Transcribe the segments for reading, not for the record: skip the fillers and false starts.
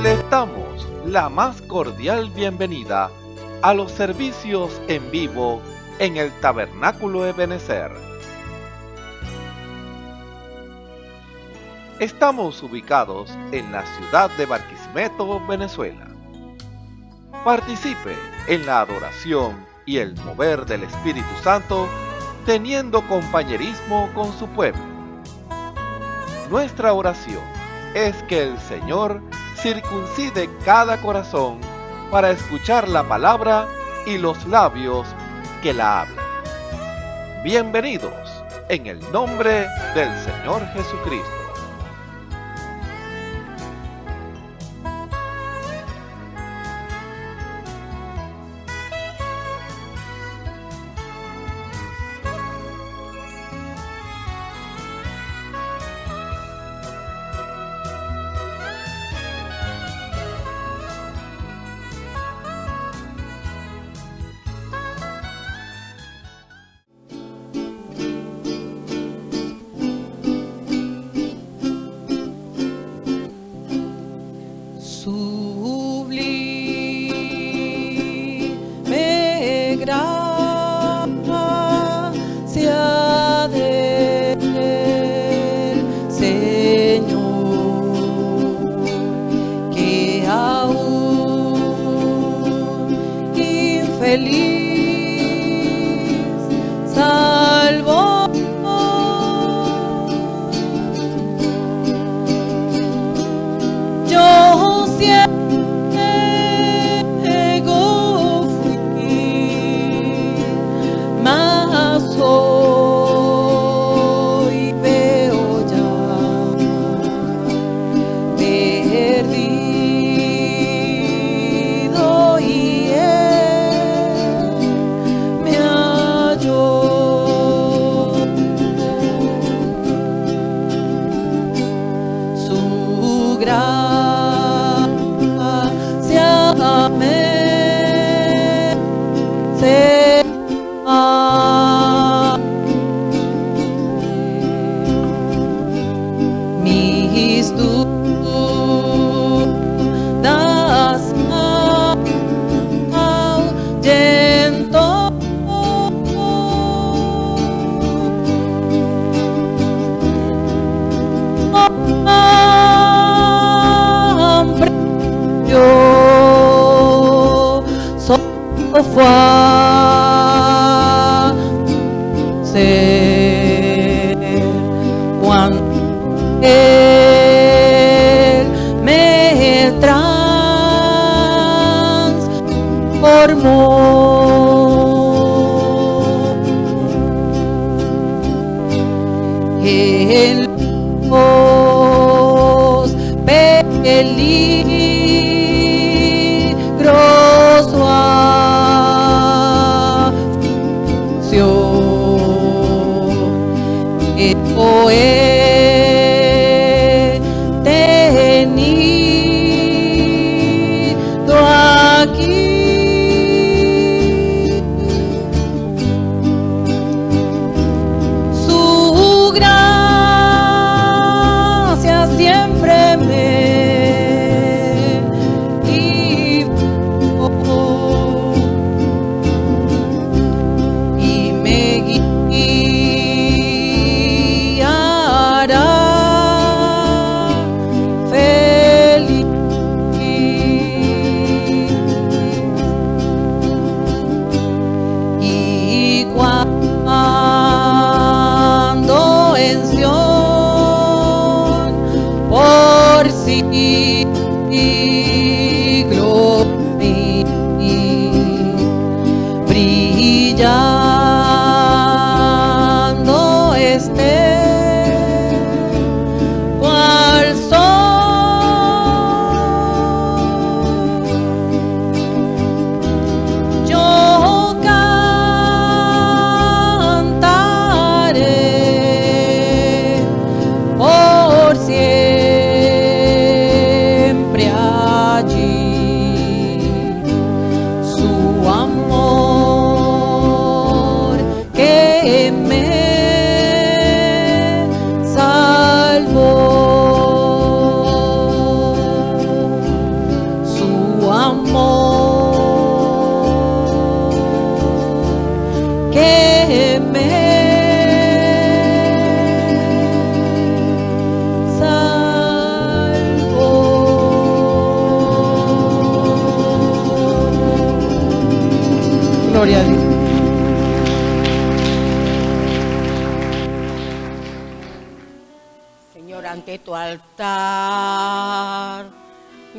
Les damos la más cordial bienvenida a los servicios en vivo en el Tabernáculo Ebenezer. Estamos ubicados en la ciudad de Barquisimeto, Venezuela. Participe en la adoración y el mover del Espíritu Santo, teniendo compañerismo con su pueblo. Nuestra oración es que el Señor circuncide cada corazón para escuchar la palabra y los labios que la hablan. Bienvenidos en el nombre del Señor Jesucristo.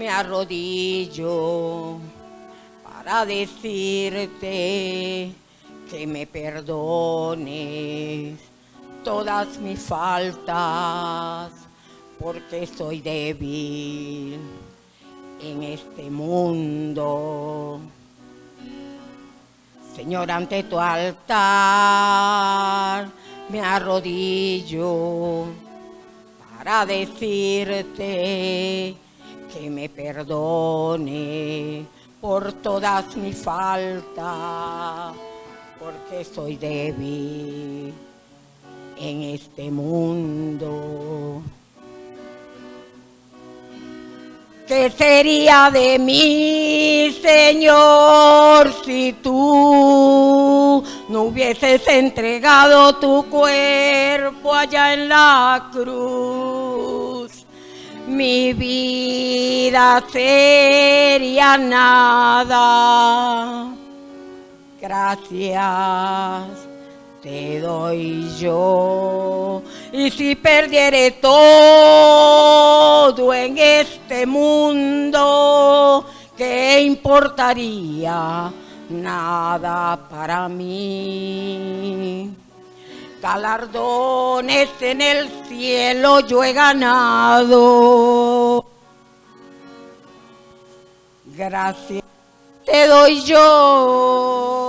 me arrodillo para decirte que me perdones todas mis faltas, porque soy débil en este mundo. Señor, ante tu altar me arrodillo para decirte que me perdone por todas mis faltas, porque soy débil en este mundo. ¿Qué sería de mí, Señor, si tú no hubieses entregado tu cuerpo allá en la cruz? Mi vida sería nada. Gracias te doy yo, y si perdiere todo en este mundo, ¿qué importaría? Nada para mí. Galardones en el cielo yo he ganado. Gracias te doy yo.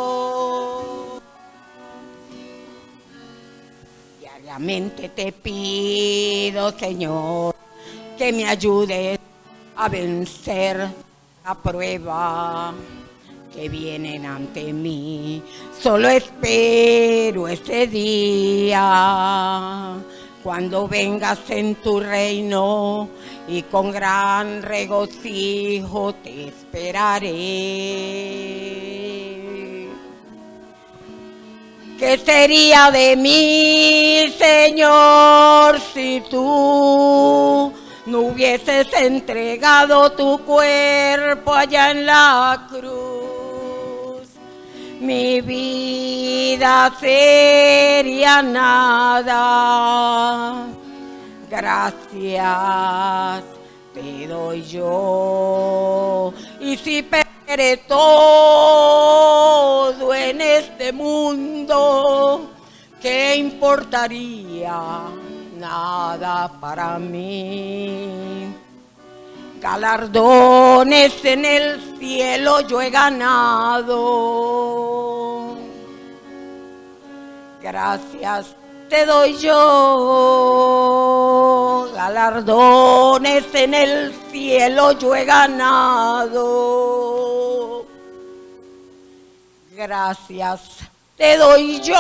Diariamente te pido, Señor, que me ayudes a vencer la prueba que vienen ante mí. Solo espero ese día cuando vengas en tu reino, y con gran regocijo te esperaré. ¿Qué sería de mí, Señor, si tú no hubieses entregado tu cuerpo allá en la cruz? Mi vida sería nada. Gracias te doy yo, y si perderé todo en este mundo, ¿qué importaría? Nada para mí. Galardones en el cielo yo he ganado. Gracias te doy yo, galardones en el cielo yo he ganado. Gracias te doy yo.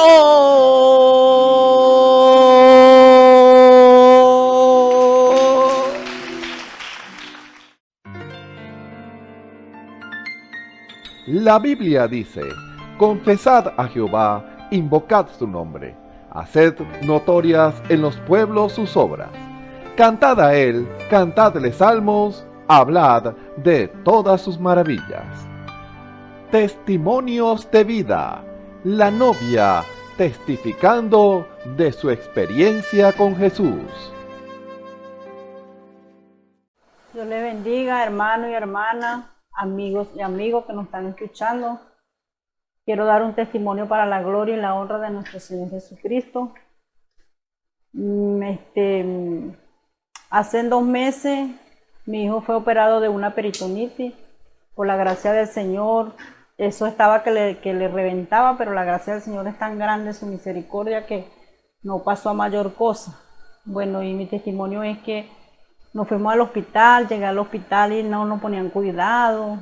La Biblia dice: confesad a Jehová, invocad su nombre, haced notorias en los pueblos sus obras. Cantad a él, cantadle salmos, hablad de todas sus maravillas. Testimonios de vida. La novia testificando de su experiencia con Jesús. Dios le bendiga, hermano y hermana, amigos y amigos que nos están escuchando. Quiero dar un testimonio para la gloria y la honra de nuestro Señor Jesucristo. Hace 2 meses mi hijo fue operado de una peritonitis. Por la gracia del Señor, eso estaba que le reventaba, pero la gracia del Señor es tan grande, su misericordia, que no pasó a mayor cosa. Bueno, y mi testimonio es que nos fuimos al hospital, llegué al hospital y no nos ponían cuidado,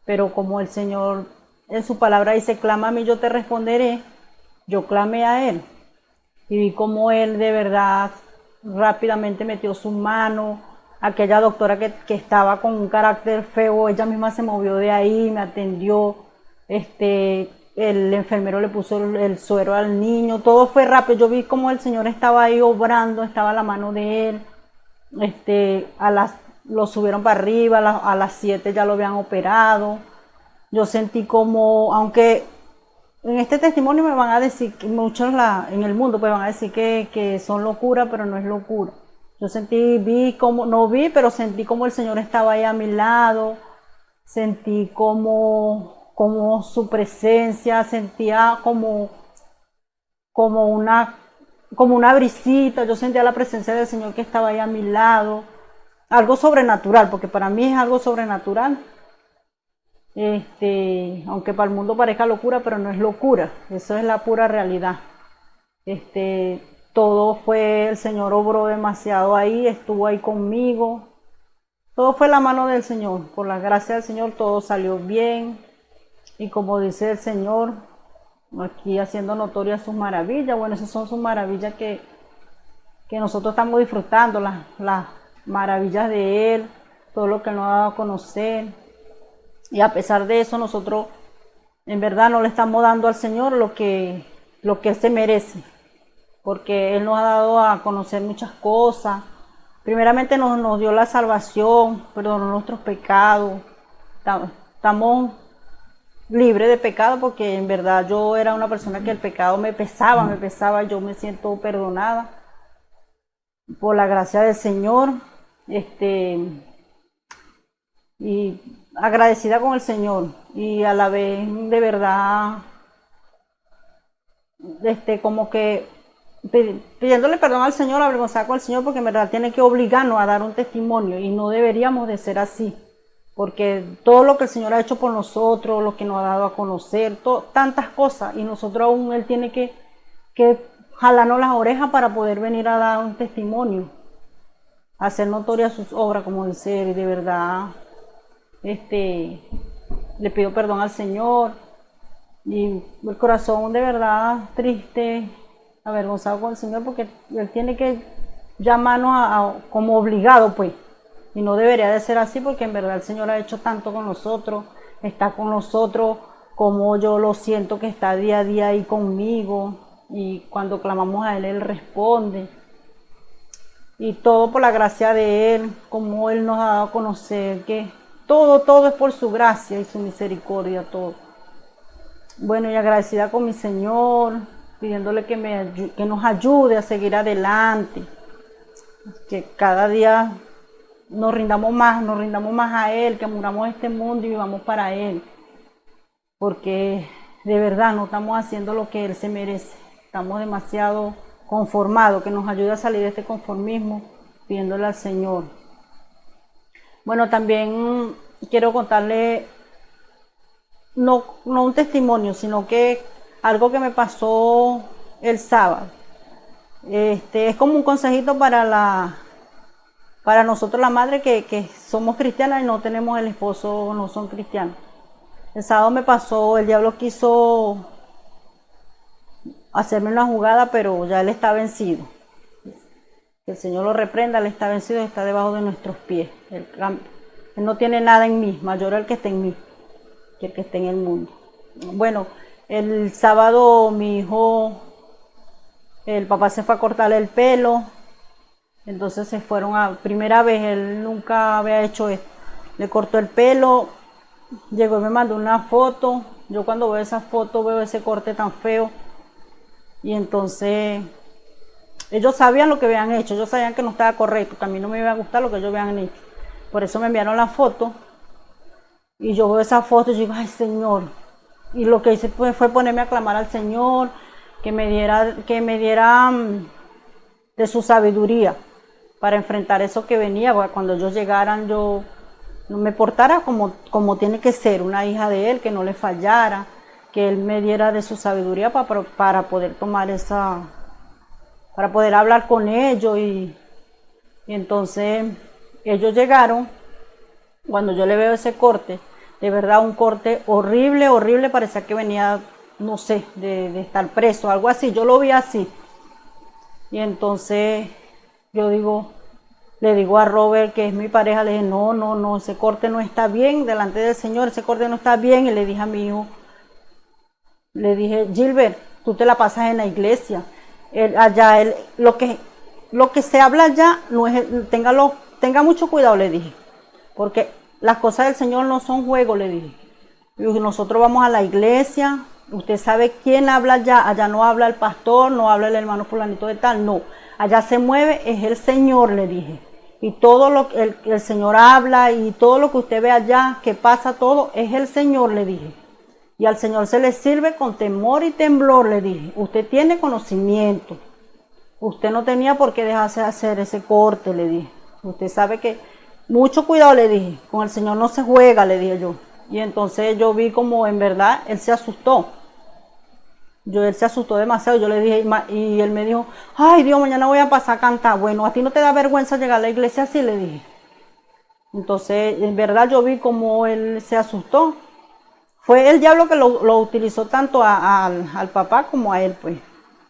pero como el Señor en su palabra dice, clama a mí, yo te responderé, yo clamé a Él y vi como Él de verdad rápidamente metió su mano. Aquella doctora que estaba con un carácter feo, ella misma se movió de ahí, me atendió, el enfermero le puso el suero al niño, todo fue rápido. Yo vi como el Señor estaba ahí obrando, estaba la mano de Él. Lo subieron para arriba, a las 7 ya lo habían operado. Yo sentí como, aunque en este testimonio me van a decir, muchos en el mundo pues van a decir que son locura, pero no es locura. Yo no vi, pero sentí como el Señor estaba ahí a mi lado, sentí como su presencia, sentía como una, como una brisita, yo sentía la presencia del Señor que estaba ahí a mi lado, algo sobrenatural, porque para mí es algo sobrenatural. Aunque para el mundo parezca locura, pero no es locura, eso es la pura realidad. Todo fue, el Señor obró demasiado ahí, estuvo ahí conmigo, todo fue la mano del Señor, por la gracia del Señor todo salió bien, y como dice el Señor, aquí haciendo notorias sus maravillas, bueno, esas son sus maravillas que nosotros estamos disfrutando, las maravillas de Él, todo lo que nos ha dado a conocer, y a pesar de eso nosotros en verdad no le estamos dando al Señor lo que Él se merece, porque Él nos ha dado a conocer muchas cosas. Primeramente nos dio la salvación, perdonó nuestros pecados, estamos libres de pecado, porque en verdad yo era una persona que el pecado me pesaba, yo me siento perdonada por la gracia del Señor, y agradecida con el Señor, y a la vez de verdad como que pidiéndole perdón al Señor, avergonzada con el Señor, porque en verdad tiene que obligarnos a dar un testimonio, y no deberíamos de ser así, porque todo lo que el Señor ha hecho por nosotros, lo que nos ha dado a conocer, tantas cosas, y nosotros aún Él tiene que jalarnos las orejas para poder venir a dar un testimonio, hacer notorias sus obras, como dice Él. Y de verdad le pido perdón al Señor, y el corazón de verdad triste, avergonzado con el Señor, porque Él tiene que llamarnos como obligado, pues, y no debería de ser así, porque en verdad el Señor ha hecho tanto con nosotros, está con nosotros, como yo lo siento que está día a día ahí conmigo, y cuando clamamos a Él, Él responde, y todo por la gracia de Él, como Él nos ha dado a conocer que todo es por su gracia y su misericordia, todo. Bueno, y agradecida con mi Señor, pidiéndole que nos ayude a seguir adelante, que cada día nos rindamos más a Él, que muramos este mundo y vivamos para Él, porque de verdad no estamos haciendo lo que Él se merece, estamos demasiado conformados, que nos ayude a salir de este conformismo, pidiéndole al Señor. Bueno, también quiero contarle, no un testimonio, sino que algo que me pasó el sábado. Es como un consejito para nosotros, la madre, que somos cristianas y no tenemos el esposo, no son cristianos. El sábado me pasó, el diablo quiso hacerme una jugada, pero ya él está vencido. Que el Señor lo reprenda, él está vencido, está debajo de nuestros pies. Él no tiene nada en mí, mayor el que está en mí que el que está en el mundo. Bueno, el sábado mi hijo, el papá se fue a cortarle el pelo, entonces se fueron primera vez, él nunca había hecho esto, le cortó el pelo, llegó y me mandó una foto. Yo cuando veo esa foto veo ese corte tan feo, y entonces ellos sabían lo que habían hecho, ellos sabían que no estaba correcto, que a mí no me iba a gustar lo que ellos habían hecho, por eso me enviaron la foto, y yo veo esa foto y digo, ay Señor, y lo que hice fue ponerme a clamar al Señor, que me diera de su sabiduría para enfrentar eso que venía, para cuando ellos llegaran yo me portara como tiene que ser, una hija de Él, que no le fallara, que Él me diera de su sabiduría para poder tomar para poder hablar con ellos, y entonces ellos llegaron. Cuando yo le veo ese corte, de verdad un corte horrible, parecía que venía, no sé, de estar preso, algo así, yo lo vi así. Y entonces le digo a Robert, que es mi pareja, le dije, no, ese corte no está bien, delante del Señor, ese corte no está bien. Y le dije a mi hijo, le dije, Gilbert, tú te la pasas en la iglesia, lo que se habla allá, no es, tenga mucho cuidado, le dije, porque las cosas del Señor no son juegos, le dije. Y nosotros vamos a la iglesia, usted sabe quién habla allá no habla el pastor, no habla el hermano fulanito de tal, no. allá se mueve, es el Señor, le dije. Y todo lo que el Señor habla y todo lo que usted ve allá, que pasa todo, es el Señor, le dije. Y al Señor se le sirve con temor y temblor, le dije. Usted tiene conocimiento. Usted no tenía por qué dejarse hacer ese corte, le dije. Usted sabe que, mucho cuidado, le dije. Con el Señor no se juega, le dije yo. Y entonces yo vi como en verdad él se asustó. Él se asustó demasiado. Yo le dije, y él me dijo, ay Dios, mañana voy a pasar a cantar. Bueno, ¿a ti no te da vergüenza llegar a la iglesia así? Le dije. Entonces, en verdad yo vi como él se asustó. Fue el diablo que lo utilizó tanto al papá como a él, pues.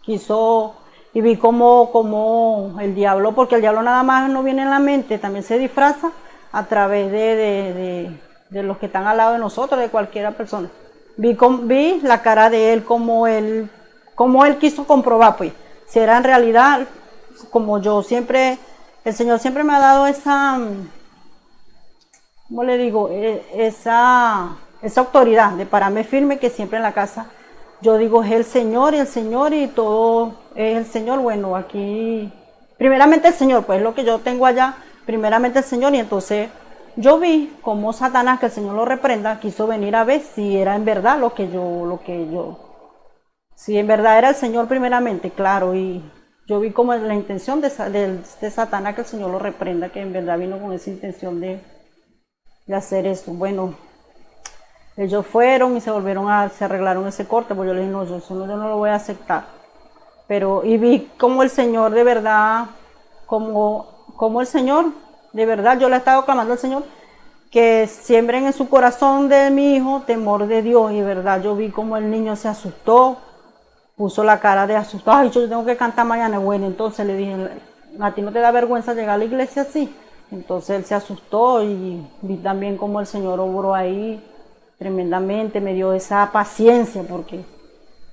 Quiso, y vi como el diablo, porque el diablo nada más no viene en la mente, también se disfraza a través de los que están al lado de nosotros, de cualquiera persona. Vi la cara de él, como él quiso comprobar, pues, si era en realidad, como yo siempre, el Señor siempre me ha dado esa, ¿cómo le digo? Esa autoridad de pararme firme, que siempre en la casa yo digo es el Señor y todo es el Señor. Bueno, aquí primeramente el Señor, pues lo que yo tengo allá, primeramente el Señor. Y entonces yo vi como Satanás, que el Señor lo reprenda, quiso venir a ver si era en verdad si en verdad era el Señor primeramente, claro. Y yo vi como la intención de Satanás, que el Señor lo reprenda, que en verdad vino con esa intención de hacer eso. Bueno, ellos fueron y se arreglaron ese corte, porque yo les dije, no, yo no lo voy a aceptar. Y vi como el Señor de verdad, como el Señor, de verdad, yo le he estado clamando al Señor, que siembren en su corazón de mi hijo temor de Dios. Y de verdad, yo vi como el niño se asustó, puso la cara de asustado, ay, yo tengo que cantar mañana. Bueno, entonces le dije, ¿a ti no te da vergüenza llegar a la iglesia así? Entonces él se asustó, y vi también como el Señor obró ahí tremendamente, me dio esa paciencia, porque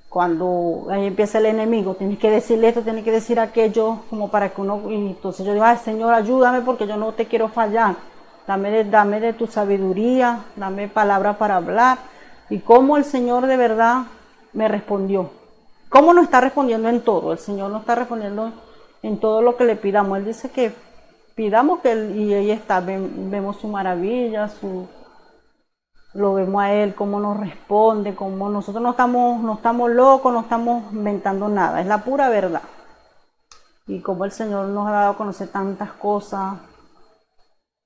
cuando ahí empieza el enemigo, tienes que decirle esto, tienes que decir aquello, como para que uno, y entonces yo digo, ay Señor, ayúdame, porque yo no te quiero fallar, dame de tu sabiduría, dame palabras para hablar. Y cómo el Señor de verdad me respondió, cómo nos está respondiendo en todo. El Señor nos está respondiendo en todo lo que le pidamos. Él dice que pidamos, y ahí está, vemos su maravilla, lo vemos a Él, cómo nos responde, cómo nosotros no estamos locos, no estamos inventando nada, es la pura verdad. Y cómo el Señor nos ha dado a conocer tantas cosas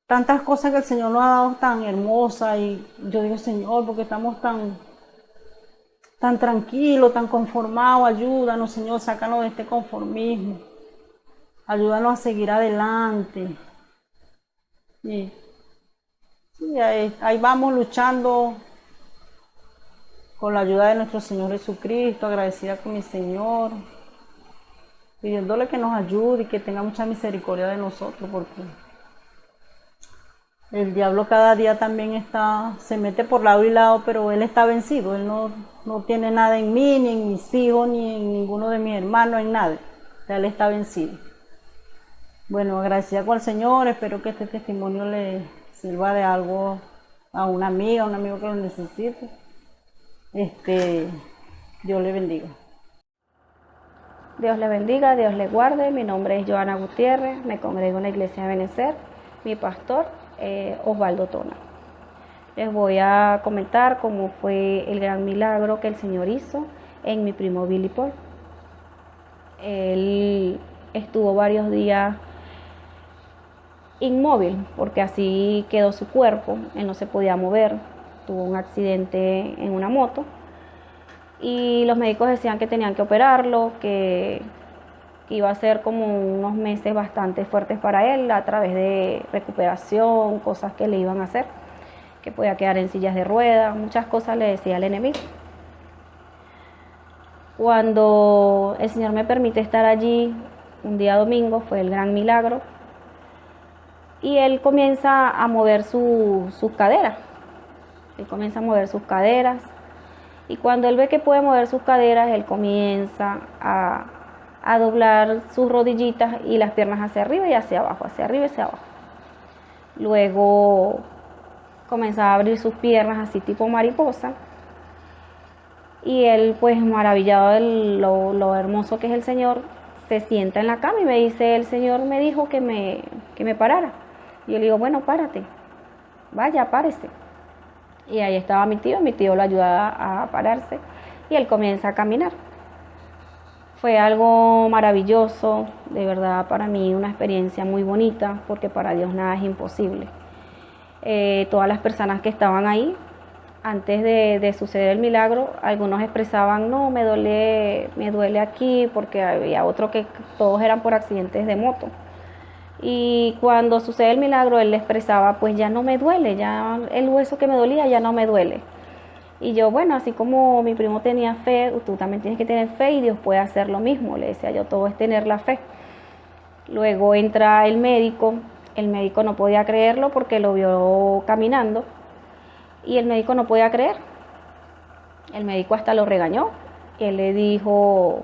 que el Señor nos ha dado tan hermosas. Y yo digo, Señor, porque estamos tan tranquilos, tan conformados, ayúdanos, Señor, sácanos de este conformismo, ayúdanos a seguir adelante. Y ahí vamos luchando con la ayuda de nuestro Señor Jesucristo, agradecida con mi Señor, pidiéndole que nos ayude y que tenga mucha misericordia de nosotros, porque el diablo cada día también se mete por lado y lado, pero él está vencido. Él no tiene nada en mí, ni en mis hijos, ni en ninguno de mis hermanos, en nada. O sea, él está vencido. Bueno, agradecida con el Señor, espero que este testimonio le sirva de algo a una amiga, a un amigo que lo necesite. Dios le bendiga. Dios le bendiga, Dios le guarde. Mi nombre es Joana Gutiérrez, me congrego en la iglesia de Benecer. Mi pastor, Osvaldo Tona. Les voy a comentar cómo fue el gran milagro que el Señor hizo en mi primo Billy Paul. Él estuvo varios días inmóvil, porque así quedó su cuerpo, él no se podía mover, tuvo un accidente en una moto y los médicos decían que tenían que operarlo, que iba a ser como unos meses bastante fuertes para él a través de recuperación, cosas que le iban a hacer, que podía quedar en sillas de ruedas, muchas cosas le decía el enemigo. Cuando el Señor me permite estar allí, un día domingo, fue el gran milagro, y él comienza a mover sus caderas. Él comienza a mover sus caderas, y cuando él ve que puede mover sus caderas, él comienza a doblar sus rodillitas y las piernas hacia arriba y hacia abajo, hacia arriba y hacia abajo. Luego comenzaba a abrir sus piernas así tipo mariposa, y él, pues maravillado de lo hermoso que es el Señor, se sienta en la cama y me dice, el Señor me dijo que me parara. Y yo le digo, bueno, párate, vaya, párese. Y ahí estaba mi tío lo ayuda a pararse y él comienza a caminar. Fue algo maravilloso, de verdad para mí una experiencia muy bonita, porque para Dios nada es imposible. Todas las personas que estaban ahí, antes de suceder el milagro, algunos expresaban, no, me duele aquí, porque había otro que todos eran por accidentes de moto. Y cuando sucede el milagro, él le expresaba, pues ya no me duele, ya el hueso que me dolía ya no me duele. Y yo, bueno, así como mi primo tenía fe, tú también tienes que tener fe y Dios puede hacer lo mismo. Le decía yo, todo es tener la fe. Luego entra el médico no podía creerlo porque lo vio caminando y el médico no podía creer. El médico hasta lo regañó. Él le dio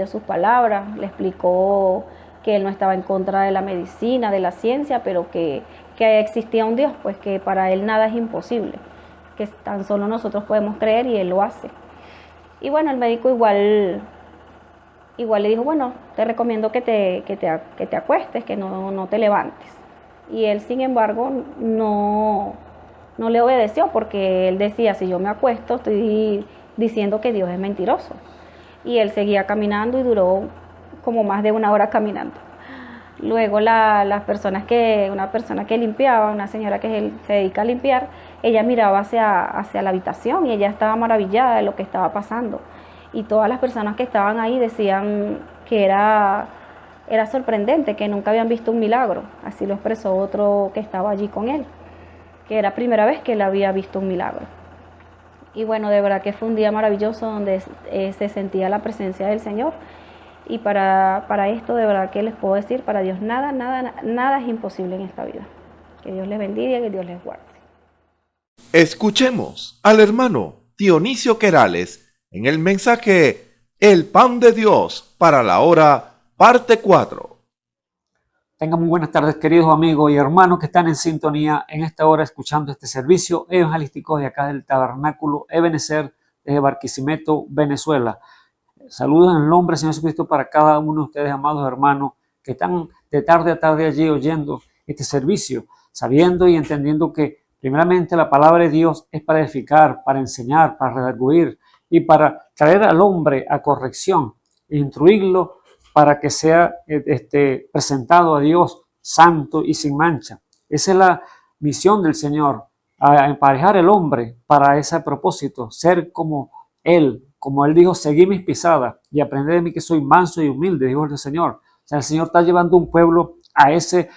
sus palabras, le explicó que él no estaba en contra de la medicina, de la ciencia, pero que existía un Dios, pues que para él nada es imposible, que tan solo nosotros podemos creer y él lo hace. Y bueno, el médico igual le dijo, bueno, te recomiendo que te acuestes, que no te levantes. Y él, sin embargo, no le obedeció, porque él decía, si yo me acuesto, estoy diciendo que Dios es mentiroso. Y él seguía caminando y duró como más de 1 hora caminando. Luego una persona que limpiaba, una señora que se dedica a limpiar, ella miraba hacia la habitación y ella estaba maravillada de lo que estaba pasando. Y todas las personas que estaban ahí decían que era sorprendente, que nunca habían visto un milagro. Así lo expresó otro que estaba allí con él, que era la primera vez que él había visto un milagro. Y bueno, de verdad que fue un día maravilloso donde se sentía la presencia del Señor. Y para esto, de verdad que les puedo decir, para Dios nada es imposible en esta vida. Que Dios les bendiga y que Dios les guarde. Escuchemos al hermano Dionisio Querales en el mensaje El Pan de Dios para la Hora, parte 4. Tengan muy buenas tardes, queridos amigos y hermanos que están en sintonía en esta hora escuchando este servicio evangelístico de acá del Tabernáculo Ebenecer de Barquisimeto, Venezuela. Saludos en el nombre del Señor Jesucristo para cada uno de ustedes, amados hermanos, que están de tarde a tarde allí oyendo este servicio, sabiendo y entendiendo que primeramente la palabra de Dios es para edificar, para enseñar, para redarguir y para traer al hombre a corrección, e instruirlo para que sea presentado a Dios santo y sin mancha. Esa es la misión del Señor, a emparejar el hombre para ese propósito, ser como Él dijo, seguid mis pisadas y aprended de mí que soy manso y humilde, dijo el Señor. O sea, el Señor está llevando un pueblo a ese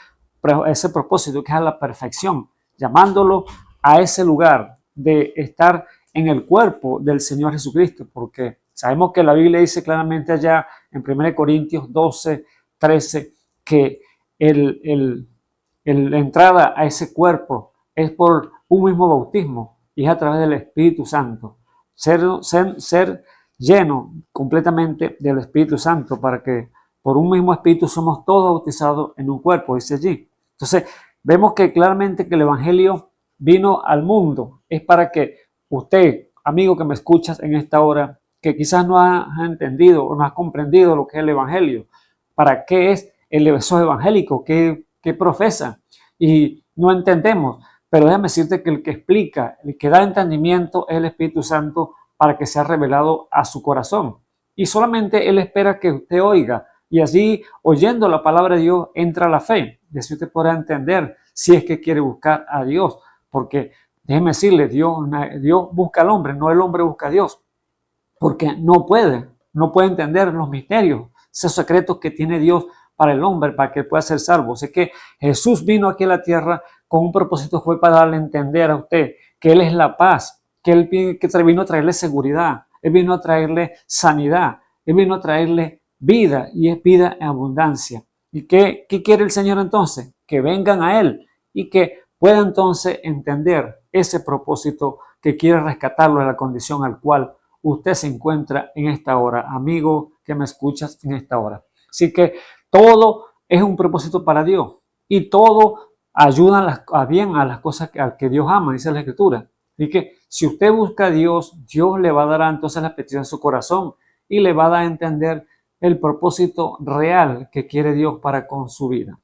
propósito, que es a la perfección, llamándolo a ese lugar de estar en el cuerpo del Señor Jesucristo, porque sabemos que la Biblia dice claramente allá en 1 Corintios 12, 13, que la entrada a ese cuerpo es por un mismo bautismo y es a través del Espíritu Santo. Ser lleno completamente del Espíritu Santo, para que por un mismo Espíritu somos todos bautizados en un cuerpo, dice allí. Entonces, vemos que claramente que el Evangelio vino al mundo, es para que usted, amigo que me escuchas en esta hora, que quizás no has entendido o no has comprendido lo que es el Evangelio, para qué es el esos evangélico, qué profesa, y no entendemos. Pero déjame decirte que el que explica, el que da entendimiento es el Espíritu Santo, para que sea revelado a su corazón. Y solamente Él espera que usted oiga. Y así, oyendo la palabra de Dios, entra la fe. Y así usted podrá entender si es que quiere buscar a Dios. Porque déjeme decirle, Dios busca al hombre, no el hombre busca a Dios. Porque no puede entender los misterios, esos secretos que tiene Dios para el hombre, para que pueda ser salvo. Sé que Jesús vino aquí a la tierra con un propósito, fue para darle a entender a usted que Él es la paz, que Él vino a traerle seguridad, Él vino a traerle sanidad, Él vino a traerle vida, y es vida en abundancia. ¿Y qué quiere el Señor entonces? Que vengan a Él y que puedan entonces entender ese propósito que quiere rescatarlo de la condición al cual usted se encuentra en esta hora, amigo que me escuchas en esta hora. Así que todo es un propósito para Dios y todo ayuda a bien a las cosas que Dios ama, dice la Escritura. Así que si usted busca a Dios, Dios le va a dar entonces la petición de su corazón y le va a dar a entender el propósito real que quiere Dios para con su vida.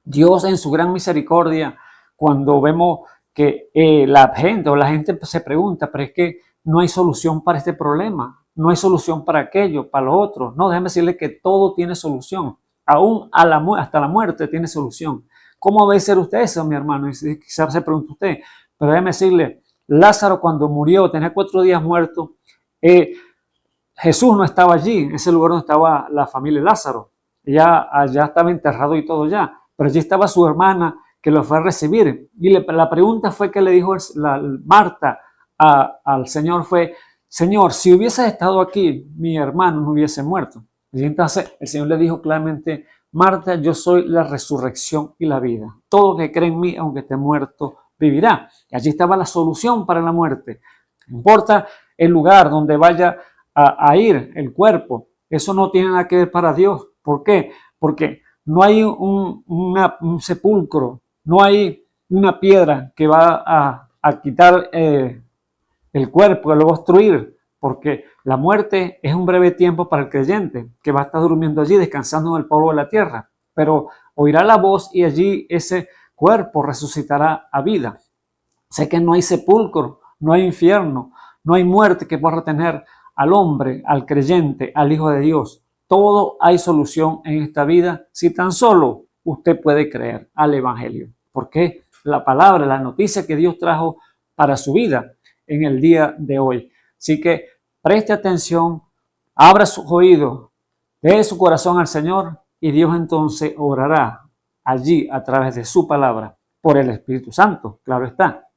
Dios en su gran misericordia, cuando vemos que la gente se pregunta, pero es que no hay solución para este problema, no hay solución para aquello, para lo otro. No, déjeme decirle que todo tiene solución, aún hasta la muerte tiene solución. ¿Cómo va a ser usted eso, mi hermano? Y quizás se pregunta usted, pero déjeme decirle, Lázaro cuando murió, tenía 4 días muerto, Jesús no estaba allí, en ese lugar donde estaba la familia de Lázaro. Allá estaba enterrado y todo ya, pero allí estaba su hermana que lo fue a recibir. Y la pregunta fue que le dijo Marta al Señor fue, Señor, si hubieses estado aquí, mi hermano no hubiese muerto. Y entonces el Señor le dijo claramente, Marta, yo soy la resurrección y la vida. Todo que cree en mí, aunque esté muerto, vivirá. Y allí estaba la solución para la muerte. No importa el lugar donde vaya a ir el cuerpo, eso no tiene nada que ver para Dios. ¿Por qué? Porque no hay un sepulcro, no hay una piedra que va a quitar el cuerpo, que lo va a destruir, porque la muerte es un breve tiempo para el creyente, que va a estar durmiendo allí, descansando en el polvo de la tierra, pero oirá la voz y allí ese cuerpo resucitará a vida. Sé que no hay sepulcro, no hay infierno, no hay muerte que pueda retener al hombre, al creyente, al Hijo de Dios. Todo hay solución en esta vida si tan solo usted puede creer al Evangelio. Porque la palabra, la noticia que Dios trajo para su vida en el día de hoy. Así que preste atención, abra sus oídos, dé su corazón al Señor y Dios entonces orará allí a través de su palabra por el Espíritu Santo, claro está.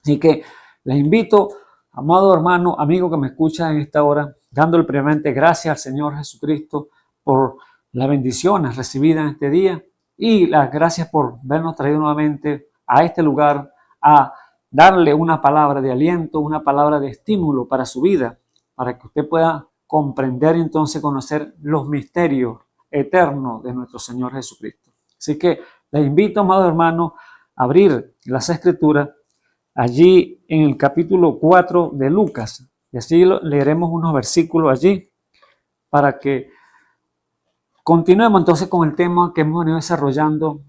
Así que les invito, amado hermano, amigo que me escucha en esta hora, dándole primeramente gracias al Señor Jesucristo por las bendiciones recibidas en este día y las gracias por vernos traído nuevamente a este lugar a darle una palabra de aliento, una palabra de estímulo para su vida, para que usted pueda comprender y entonces conocer los misterios eternos de nuestro Señor Jesucristo. Así que les invito, amado hermano, a abrir las Escrituras allí en el capítulo 4 de Lucas. Y así leeremos unos versículos allí para que continuemos entonces con el tema que hemos venido desarrollando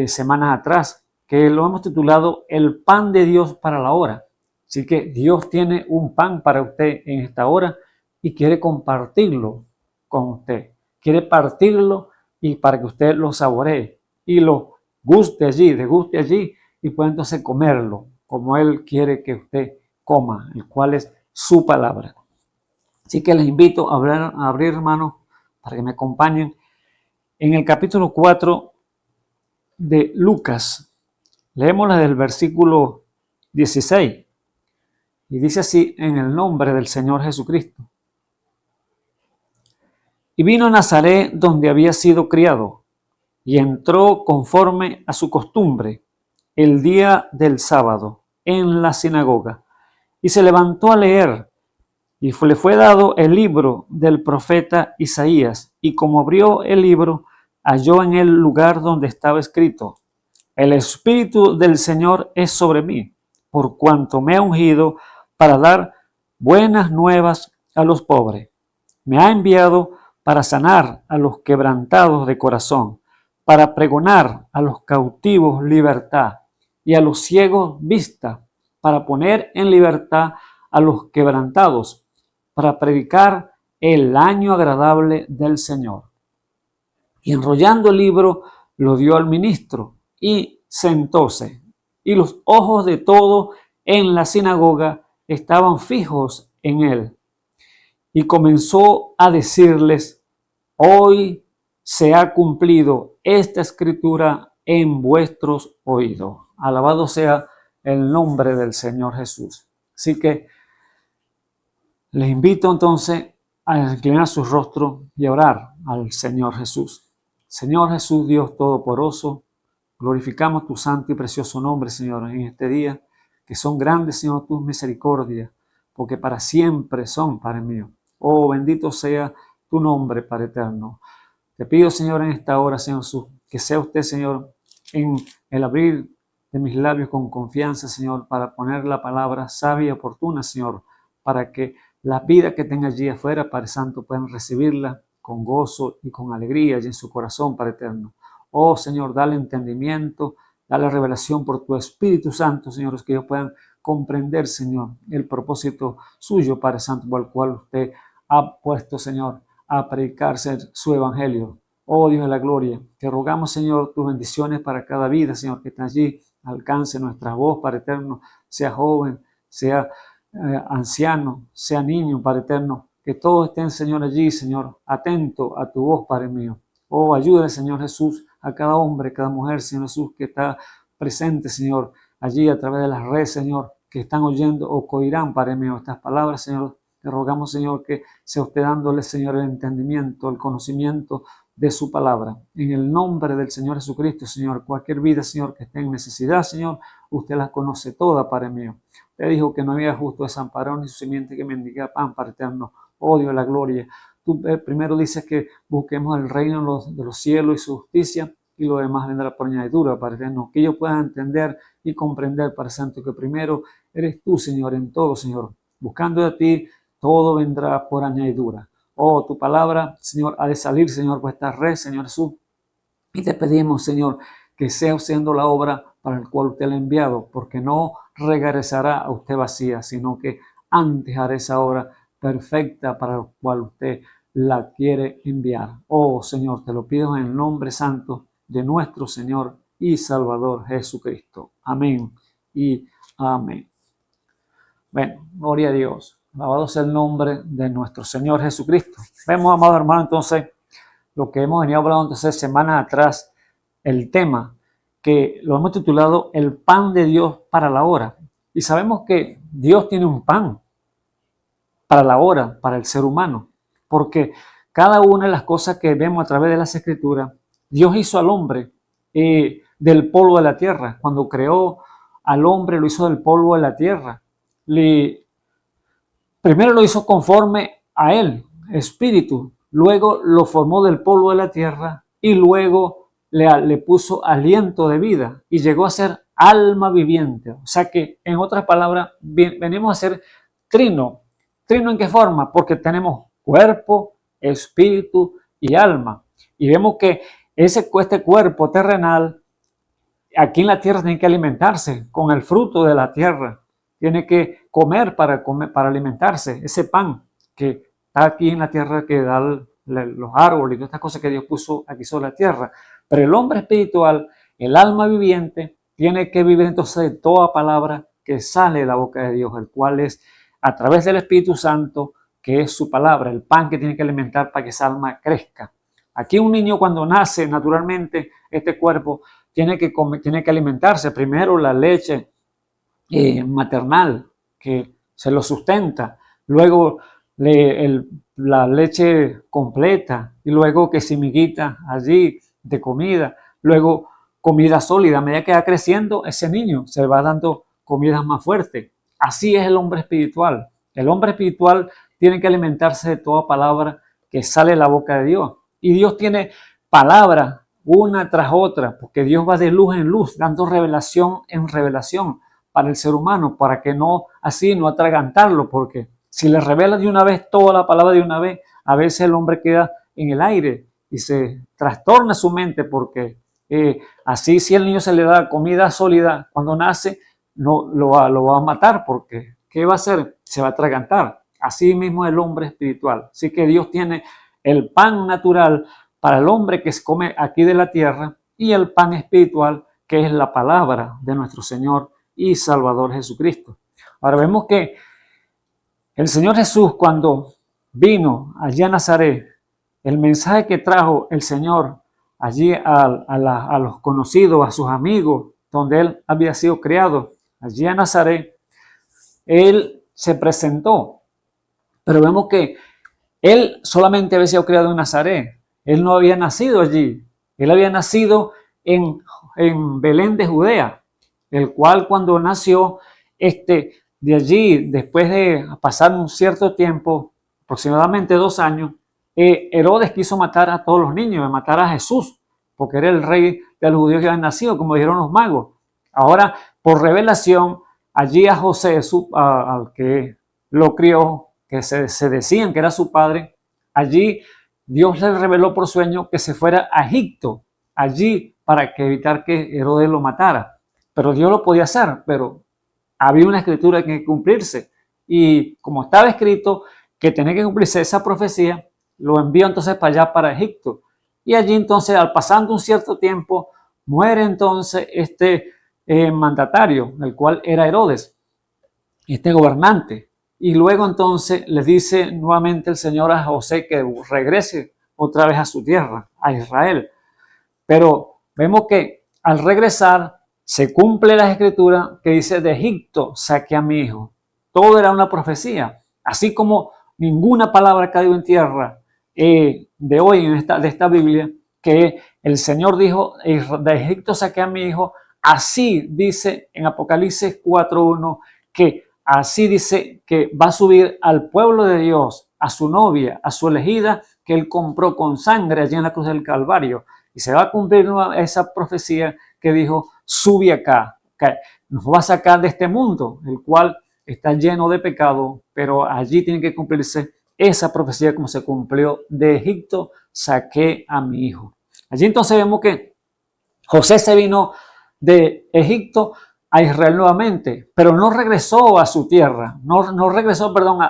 semanas atrás, que lo hemos titulado El pan de Dios para la hora. Así que Dios tiene un pan para usted en esta hora y quiere compartirlo con usted. Quiere partirlo y para que usted lo saboree y lo guste allí, deguste allí y pueda entonces comerlo como Él quiere que usted coma, el cual es su palabra. Así que les invito a abrir, hermanos, para que me acompañen en el capítulo 4 de Lucas. Leemos desde el versículo 16 y dice así: en el nombre del Señor Jesucristo. Y vino a Nazaret donde había sido criado y entró conforme a su costumbre el día del sábado en la sinagoga y se levantó a leer y le fue dado el libro del profeta Isaías y como abrió el libro halló en el lugar donde estaba escrito: el Espíritu del Señor es sobre mí, por cuanto me ha ungido para dar buenas nuevas a los pobres. Me ha enviado para sanar a los quebrantados de corazón, para pregonar a los cautivos libertad y a los ciegos vista, para poner en libertad a los quebrantados, para predicar el año agradable del Señor. Y enrollando el libro, lo dio al ministro y sentóse. Y los ojos de todos en la sinagoga estaban fijos en él. Y comenzó a decirles: hoy se ha cumplido esta escritura en vuestros oídos. Alabado sea el nombre del Señor Jesús. Así que les invito entonces a inclinar su rostro y a orar al Señor Jesús. Señor Jesús, Dios Todopoderoso, glorificamos tu santo y precioso nombre, Señor, en este día, que son grandes, Señor, tus misericordias, porque para siempre son, Padre mío. Oh, bendito sea tu nombre, Padre eterno. Te pido, Señor, en esta hora, Señor Jesús, que sea usted, Señor, en el abrir de mis labios con confianza, Señor, para poner la palabra sabia y oportuna, Señor, para que la vida que tenga allí afuera, Padre Santo, puedan recibirla con gozo y con alegría y en su corazón, Padre eterno. Oh Señor, dale entendimiento, dale revelación por tu Espíritu Santo, Señor, que ellos puedan comprender, Señor, el propósito suyo, Padre Santo, por el cual usted ha puesto, Señor, a predicarse su evangelio. Oh Dios de la gloria, te rogamos, Señor, tus bendiciones para cada vida, Señor, que está allí, alcance nuestra voz, Padre eterno, sea joven, sea anciano, sea niño, Padre eterno, que todos estén, Señor, allí, Señor, atento a tu voz, Padre mío. Oh, ayude, Señor Jesús, a cada hombre, cada mujer, Señor Jesús, que está presente, Señor, allí a través de las redes, Señor, que están oyendo o oirán, Padre mío, estas palabras, Señor. Te rogamos, Señor, que sea usted dándole, Señor, el entendimiento, el conocimiento de su palabra. En el nombre del Señor Jesucristo, Señor, cualquier vida, Señor, que esté en necesidad, Señor, usted las conoce todas, Padre mío. Usted dijo que no había justo desamparado ni su simiente que mendiga pan, Padre eterno. Oh Dios de la gloria. Tú primero dices que busquemos el reino de los cielos y su justicia, y lo demás vendrá por añadidura, Padre eterno. Que ellos puedan entender y comprender, Padre Santo, que primero eres tú, Señor, en todo, Señor. Buscando de ti, todo vendrá por añadidura. Oh, tu palabra, Señor, ha de salir, Señor, por esta red, Señor Jesús. Y te pedimos, Señor, que sea haciendo la obra para el cual usted la ha enviado, porque no regresará a usted vacía, sino que antes hará esa obra perfecta para la cual usted la quiere enviar. Oh, Señor, te lo pido en el nombre santo de nuestro Señor y Salvador Jesucristo. Amén y amén. Bueno, gloria a Dios. Alabado sea el nombre de nuestro Señor Jesucristo. Vemos, amados hermanos, entonces, lo que hemos venido hablando entonces semanas atrás, el tema que lo hemos titulado El pan de Dios para la hora. Y sabemos que Dios tiene un pan para la hora, para el ser humano, porque cada una de las cosas que vemos a través de las Escrituras, Dios hizo al hombre del polvo de la tierra. Cuando creó al hombre, lo hizo del polvo de la tierra. Primero lo hizo conforme a él, espíritu, luego lo formó del polvo de la tierra y luego le puso aliento de vida y llegó a ser alma viviente. O sea que, en otras palabras, venimos a ser trino. ¿Trino en qué forma? Porque tenemos cuerpo, espíritu y alma. Y vemos que este cuerpo terrenal aquí en la tierra tiene que alimentarse con el fruto de la tierra. Tiene que comer para alimentarse. Ese pan que está aquí en la tierra, que da los árboles y todas estas cosas que Dios puso aquí sobre la tierra. Pero el hombre espiritual, el alma viviente, tiene que vivir entonces de toda palabra que sale de la boca de Dios, el cual es a través del Espíritu Santo, que es su palabra, el pan que tiene que alimentar para que esa alma crezca. Aquí un niño cuando nace, naturalmente, este cuerpo tiene que alimentarse. Primero la leche maternal, que se lo sustenta. Luego la leche completa. Y luego que si miguita allí de comida. Luego comida sólida. A medida que va creciendo, ese niño se va dando comidas más fuertes. Así es el hombre espiritual. El hombre espiritual tiene que alimentarse de toda palabra que sale de la boca de Dios. Y Dios tiene palabras una tras otra, porque Dios va de luz en luz, dando revelación en revelación para el ser humano, para que no atragantarlo, porque si le revela de una vez toda la palabra de una vez, a veces el hombre queda en el aire y se trastorna su mente, porque así si el niño se le da comida sólida cuando nace, no lo va a matar, porque ¿qué va a hacer? Se va a atragantar. Así mismo el hombre espiritual. Así que Dios tiene el pan natural para el hombre que se come aquí de la tierra y el pan espiritual que es la palabra de nuestro Señor y Salvador Jesucristo. Ahora vemos que el Señor Jesús, cuando vino allí a Nazaret, el mensaje que trajo el Señor allí a los conocidos, a sus amigos, donde Él había sido criado, allí a Nazaret, Él se presentó. Pero vemos que Él solamente había sido criado en Nazaret. Él no había nacido allí. Él había nacido en Belén de Judea, el cual cuando nació, de allí, después de pasar un cierto tiempo, aproximadamente 2 años, Herodes quiso matar a todos los niños, matar a Jesús, porque era el rey de los judíos que habían nacido, como dijeron los magos. Ahora, por revelación, allí a José, al que lo crió, que se decían que era su padre, allí Dios le reveló por sueño que se fuera a Egipto, allí para evitar que Herodes lo matara. Pero Dios lo podía hacer, pero había una escritura que cumplirse. Y como estaba escrito que tenía que cumplirse esa profecía, lo envió entonces para allá, para Egipto. Y allí entonces, al pasando un cierto tiempo, muere entonces este mandatario, el cual era Herodes, este gobernante. Y luego entonces le dice nuevamente el Señor a José que regrese otra vez a su tierra, a Israel. Pero vemos que al regresar se cumple la escritura que dice: de Egipto saqué a mi hijo. Todo era una profecía. Así como ninguna palabra cayó en tierra de hoy de esta Biblia, que el Señor dijo: de Egipto saqué a mi hijo. Así dice en Apocalipsis 4:1 que así dice que va a subir al pueblo de Dios, a su novia, a su elegida, que él compró con sangre allí en la cruz del Calvario. Y se va a cumplir esa profecía que dijo: sube acá, que nos va a sacar de este mundo, el cual está lleno de pecado, pero allí tiene que cumplirse esa profecía como se cumplió: de Egipto saqué a mi hijo. Allí entonces vemos que José se vino de Egipto a Israel nuevamente, pero no regresó a su tierra, no regresó, perdón,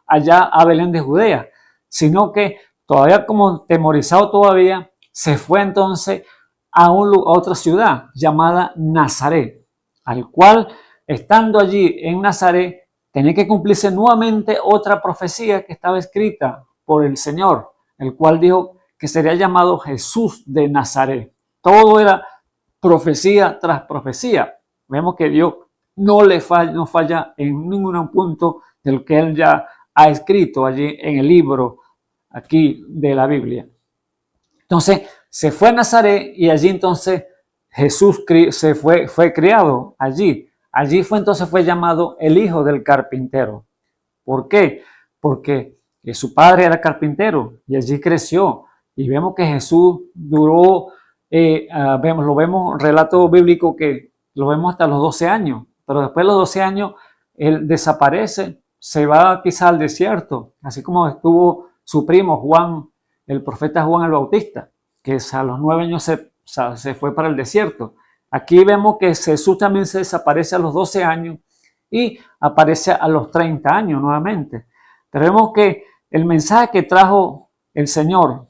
allá a Belén de Judea, sino que todavía como temorizado todavía, se fue entonces a otra ciudad llamada Nazaret, al cual, estando allí en Nazaret, tenía que cumplirse nuevamente otra profecía que estaba escrita por el Señor, el cual dijo que sería llamado Jesús de Nazaret. Todo era profecía tras profecía. Vemos que Dios no falla en ningún punto del que Él ya ha escrito allí en el libro aquí de la Biblia. Entonces se fue a Nazaret y allí entonces Jesús fue criado allí. Allí fue llamado el hijo del carpintero. ¿Por qué? Porque su padre era carpintero y allí creció. Y vemos que Jesús duró, lo vemos, relato bíblico que lo vemos hasta los 12 años. Pero después de los 12 años, él desaparece, se va quizá al desierto, así como estuvo su primo Juan, el profeta Juan el Bautista, que a los 9 años se fue para el desierto. Aquí vemos que Jesús también se desaparece a los 12 años y aparece a los 30 años nuevamente. Pero vemos que el mensaje que trajo el Señor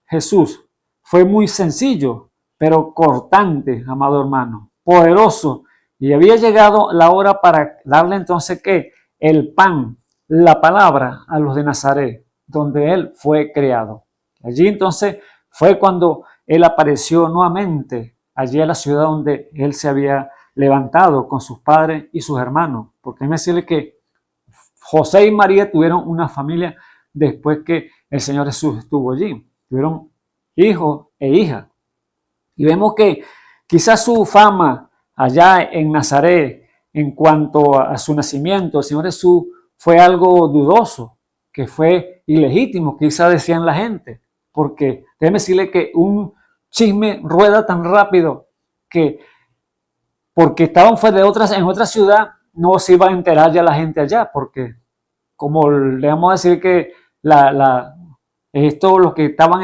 Jesús fue muy sencillo, pero cortante, amado hermano, poderoso. Y había llegado la hora para darle entonces ¿qué? El pan, la palabra a los de Nazaret, donde él fue creado. Allí entonces fue cuando él apareció nuevamente, allí en la ciudad donde él se había levantado con sus padres y sus hermanos. Porque déjeme decirle que José y María tuvieron una familia después que el Señor Jesús estuvo allí. Tuvieron hijos e hijas. Y vemos que quizás su fama allá en Nazaret, en cuanto a su nacimiento, el Señor Jesús, fue algo dudoso, que fue ilegítimo, quizás decían la gente. Porque déjeme decirle que un chisme rueda tan rápido que porque estaban en otra ciudad, no se iba a enterar ya la gente allá, porque como le vamos a decir que los que estaban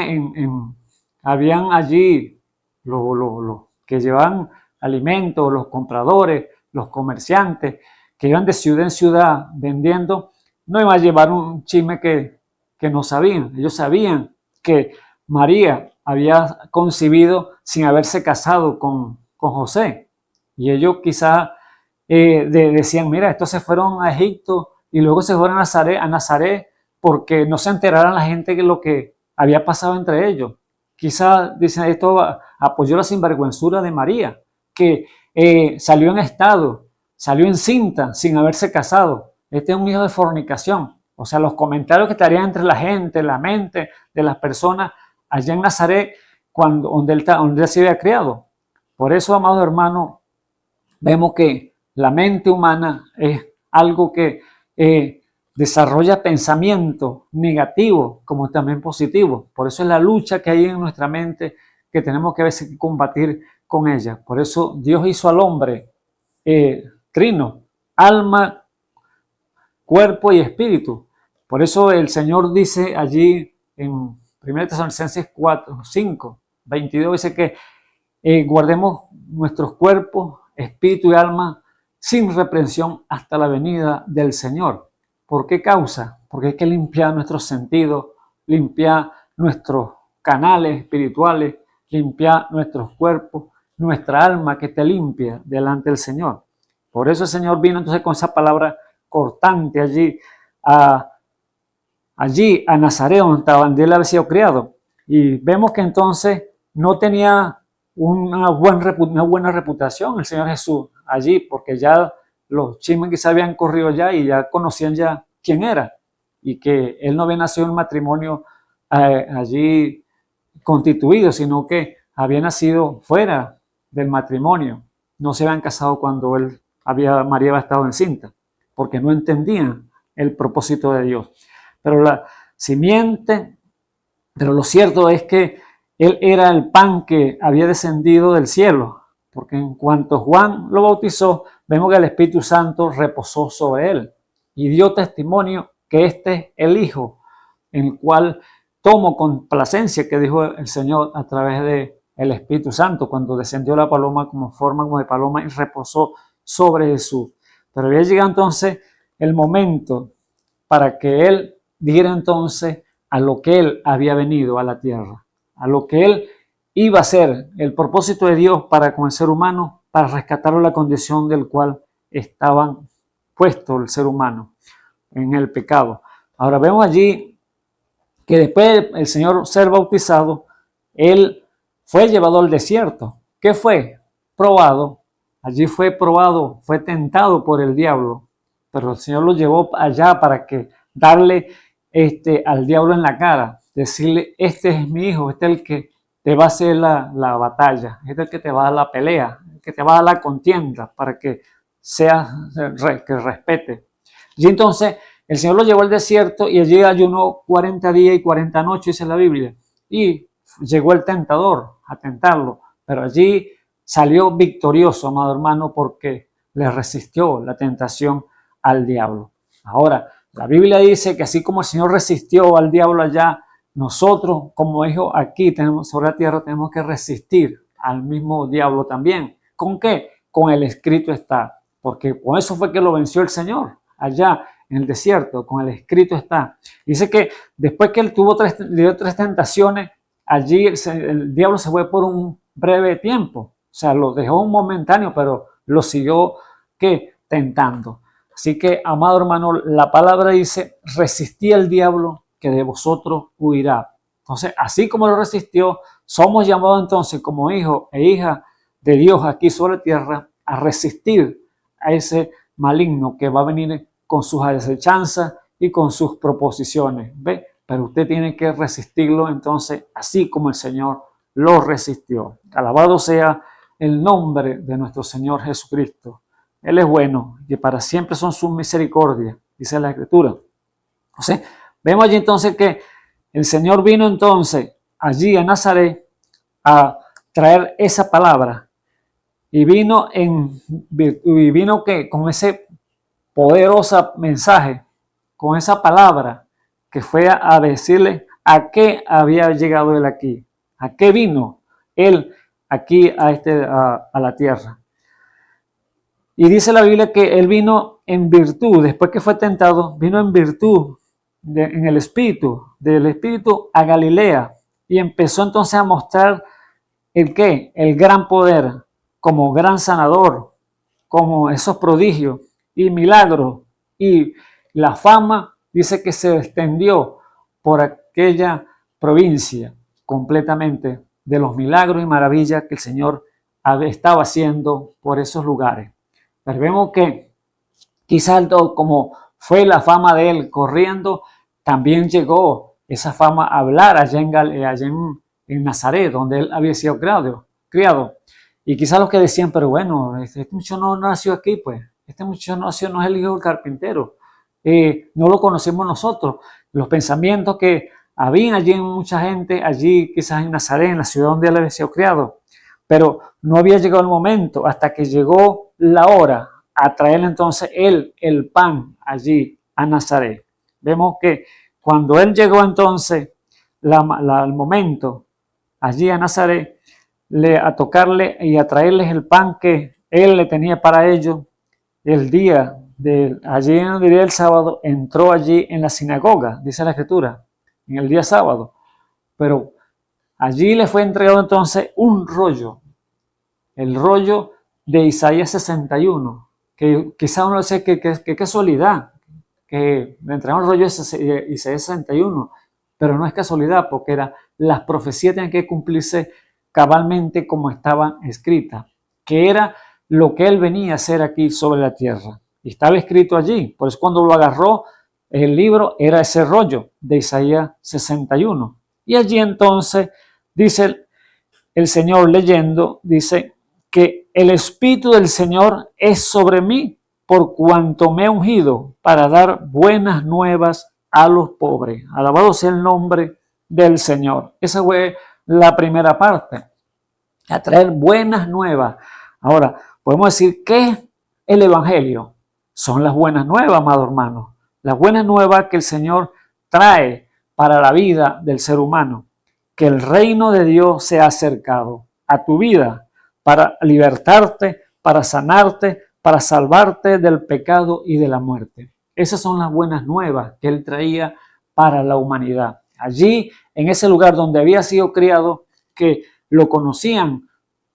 habían allí, los que llevaban alimentos, los compradores, los comerciantes, que iban de ciudad en ciudad vendiendo, no iban a llevar un chisme que no sabían. Ellos sabían que María había concebido sin haberse casado con José. Y ellos quizás decían: mira, estos se fueron a Egipto y luego se fueron a Nazaret porque no se enteraran la gente de lo que había pasado entre ellos. Quizás dicen: esto apoyó la sinvergüenzura de María, que salió en estado, salió encinta sin haberse casado. Este es un hijo de fornicación. O sea, los comentarios que estarían entre la gente, la mente de las personas allá en Nazaret, donde él se había criado. Por eso, amados hermanos, vemos que la mente humana es algo que desarrolla pensamientos negativos como también positivos. Por eso es la lucha que hay en nuestra mente que tenemos que a veces combatir con ella. Por eso Dios hizo al hombre trino, alma, cuerpo y espíritu. Por eso el Señor dice allí en 1 Tesalonicenses 4, 5, 22 dice que guardemos nuestros cuerpos, espíritu y alma sin reprensión hasta la venida del Señor. ¿Por qué causa? Porque hay que limpiar nuestros sentidos, limpiar nuestros canales espirituales, limpiar nuestros cuerpos, nuestra alma que te limpia delante del Señor. Por eso el Señor vino entonces con esa palabra cortante allí a Nazaret, donde él había sido criado. Y vemos que entonces no tenía una buena reputación el Señor Jesús allí, porque ya los chismes quizás habían corrido ya y ya conocían ya quién era, y que él no había nacido en un matrimonio allí constituido, sino que había nacido fuera del matrimonio. No se habían casado cuando María había estado encinta, porque no entendían el propósito de Dios. Pero lo cierto es que él era el pan que había descendido del cielo, porque en cuanto Juan lo bautizó, vemos que el Espíritu Santo reposó sobre él y dio testimonio que este es el Hijo, en el cual tomo complacencia, que dijo el Señor a través del Espíritu Santo, cuando descendió la paloma como forma como de paloma y reposó sobre Jesús. Pero había llegado entonces el momento para que él diera entonces a lo que él había venido a la tierra, a lo que él iba a ser, el propósito de Dios para con el ser humano, para rescatarlo de la condición del cual estaban puesto el ser humano en el pecado. Ahora vemos allí que después el Señor ser bautizado, él fue llevado al desierto. ¿Qué fue? Probado. Allí fue probado, fue tentado por el diablo, pero el Señor lo llevó allá para que darle al diablo en la cara, decirle: este es mi hijo, este es el que te va a hacer la batalla, este es el que te va a dar la pelea, el que te va a dar la contienda, para que que respete. Y entonces el Señor lo llevó al desierto y allí ayunó 40 días y 40 noches, dice la Biblia, y llegó el tentador a tentarlo, pero allí salió victorioso, amado hermano, porque le resistió la tentación al diablo. Ahora, la Biblia dice que así como el Señor resistió al diablo allá, nosotros como hijos aquí sobre la tierra tenemos que resistir al mismo diablo también. ¿Con qué? Con el escrito está, porque con eso fue que lo venció el Señor allá en el desierto, con el escrito está. Dice que después que él le dio tres tentaciones, allí el diablo se fue por un breve tiempo, o sea, lo dejó un momentáneo, pero lo siguió tentando. Así que, amado hermano, la palabra dice: resistí al diablo, que de vosotros huirá. Entonces, así como lo resistió, somos llamados entonces como hijos e hijas de Dios aquí sobre la tierra a resistir a ese maligno que va a venir con sus acechanzas y con sus proposiciones. ¿Ve? Pero usted tiene que resistirlo entonces, así como el Señor lo resistió. Alabado sea el nombre de nuestro Señor Jesucristo. Él es bueno y para siempre son sus misericordias, dice la Escritura. Entonces, vemos allí entonces que el Señor vino entonces allí a Nazaret a traer esa palabra y vino con ese poderoso mensaje, con esa palabra que fue a decirle a qué había llegado él aquí, a qué vino él aquí a la tierra. Y dice la Biblia que él vino en virtud, después que fue tentado, vino en virtud, en el Espíritu, del Espíritu a Galilea. Y empezó entonces a mostrar el gran poder, como gran sanador, como esos prodigios y milagros. Y la fama dice que se extendió por aquella provincia completamente de los milagros y maravillas que el Señor estaba haciendo por esos lugares. Pero vemos que quizás como fue la fama de él corriendo, también llegó esa fama a hablar allá en Nazaret, donde él había sido criado. Y quizás los que decían: pero bueno, este muchacho no nació aquí, pues. Este muchacho no es el hijo del carpintero. No lo conocemos nosotros. Los pensamientos que habían allí en mucha gente, allí quizás en Nazaret, en la ciudad donde él había sido criado. Pero no había llegado el momento hasta que llegó la hora a traer entonces él el pan allí a Nazaret. Vemos que cuando él llegó entonces, el momento allí a Nazaret, a tocarle y a traerles el pan que él le tenía para ellos, allí en el día del sábado, entró allí en la sinagoga, dice la Escritura, en el día sábado, pero allí le fue entregado entonces un rollo, el rollo de Isaías 61, que quizá uno dice que casualidad, que le entregaron el rollo de Isaías 61, pero no es casualidad, porque las profecías tenían que cumplirse cabalmente como estaban escritas, que era lo que él venía a hacer aquí sobre la tierra. Y estaba escrito allí, por eso cuando lo agarró el libro era ese rollo de Isaías 61. Y allí entonces dice el Señor leyendo, dice que el Espíritu del Señor es sobre mí, por cuanto me he ungido para dar buenas nuevas a los pobres. Alabado sea el nombre del Señor. Esa fue la primera parte, a traer buenas nuevas. Ahora, podemos decir, ¿qué es el Evangelio? Son las buenas nuevas, amados hermanos. Las buenas nuevas que el Señor trae para la vida del ser humano. Que el reino de Dios se ha acercado a tu vida para libertarte, para sanarte, para salvarte del pecado y de la muerte. Esas son las buenas nuevas que Él traía para la humanidad. Allí, en ese lugar donde había sido criado, que lo conocían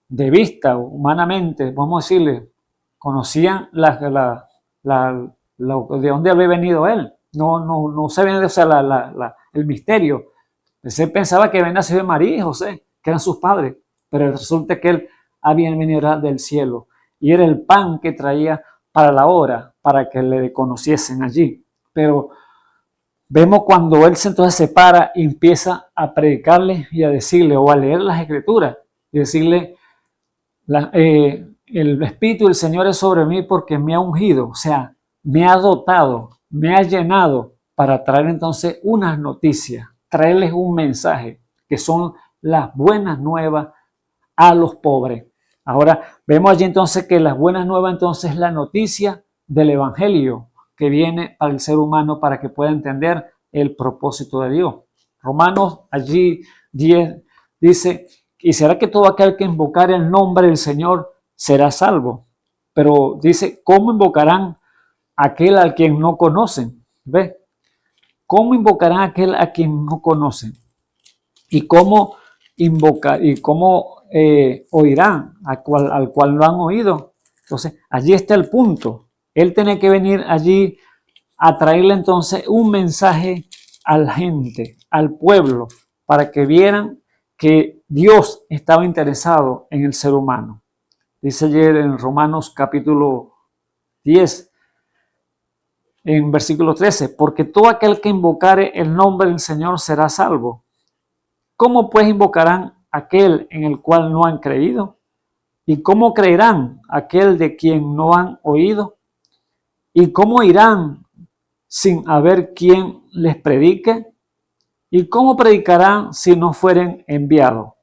de vista, humanamente, vamos a decirle, conocían de dónde había venido Él. No se ve, o sea, el misterio. Él pensaba que había nacido de María y José, que eran sus padres, pero resulta que Él había venido del cielo y era el pan que traía para la hora, para que le conociesen allí. Pero vemos cuando Él entonces se para y empieza a predicarle y a decirle, o a leer las Escrituras, y decirle, el Espíritu del Señor es sobre mí porque me ha ungido, o sea, me ha dotado, me ha llenado para traer entonces unas noticias, traerles un mensaje, que son las buenas nuevas a los pobres. Ahora, vemos allí entonces que las buenas nuevas entonces es la noticia del Evangelio que viene para el ser humano para que pueda entender el propósito de Dios. Romanos allí 10 dice, y será que todo aquel que invocare el nombre del Señor será salvo. Pero dice, ¿cómo invocarán aquel al quien no conocen? ¿Ves? ¿Cómo invocarán aquel a quien no conocen? ¿Y cómo oirán al cual no han oído? Entonces, allí está el punto. Él tiene que venir allí a traerle entonces un mensaje a la gente, al pueblo, para que vieran que Dios estaba interesado en el ser humano. Dice ayer en Romanos capítulo 10, en versículo 13, porque todo aquel que invocare el nombre del Señor será salvo. ¿Cómo pues invocarán aquel en el cual no han creído? ¿Y cómo creerán aquel de quien no han oído? ¿Y cómo irán sin haber quien les predique? ¿Y cómo predicarán si no fueren enviados?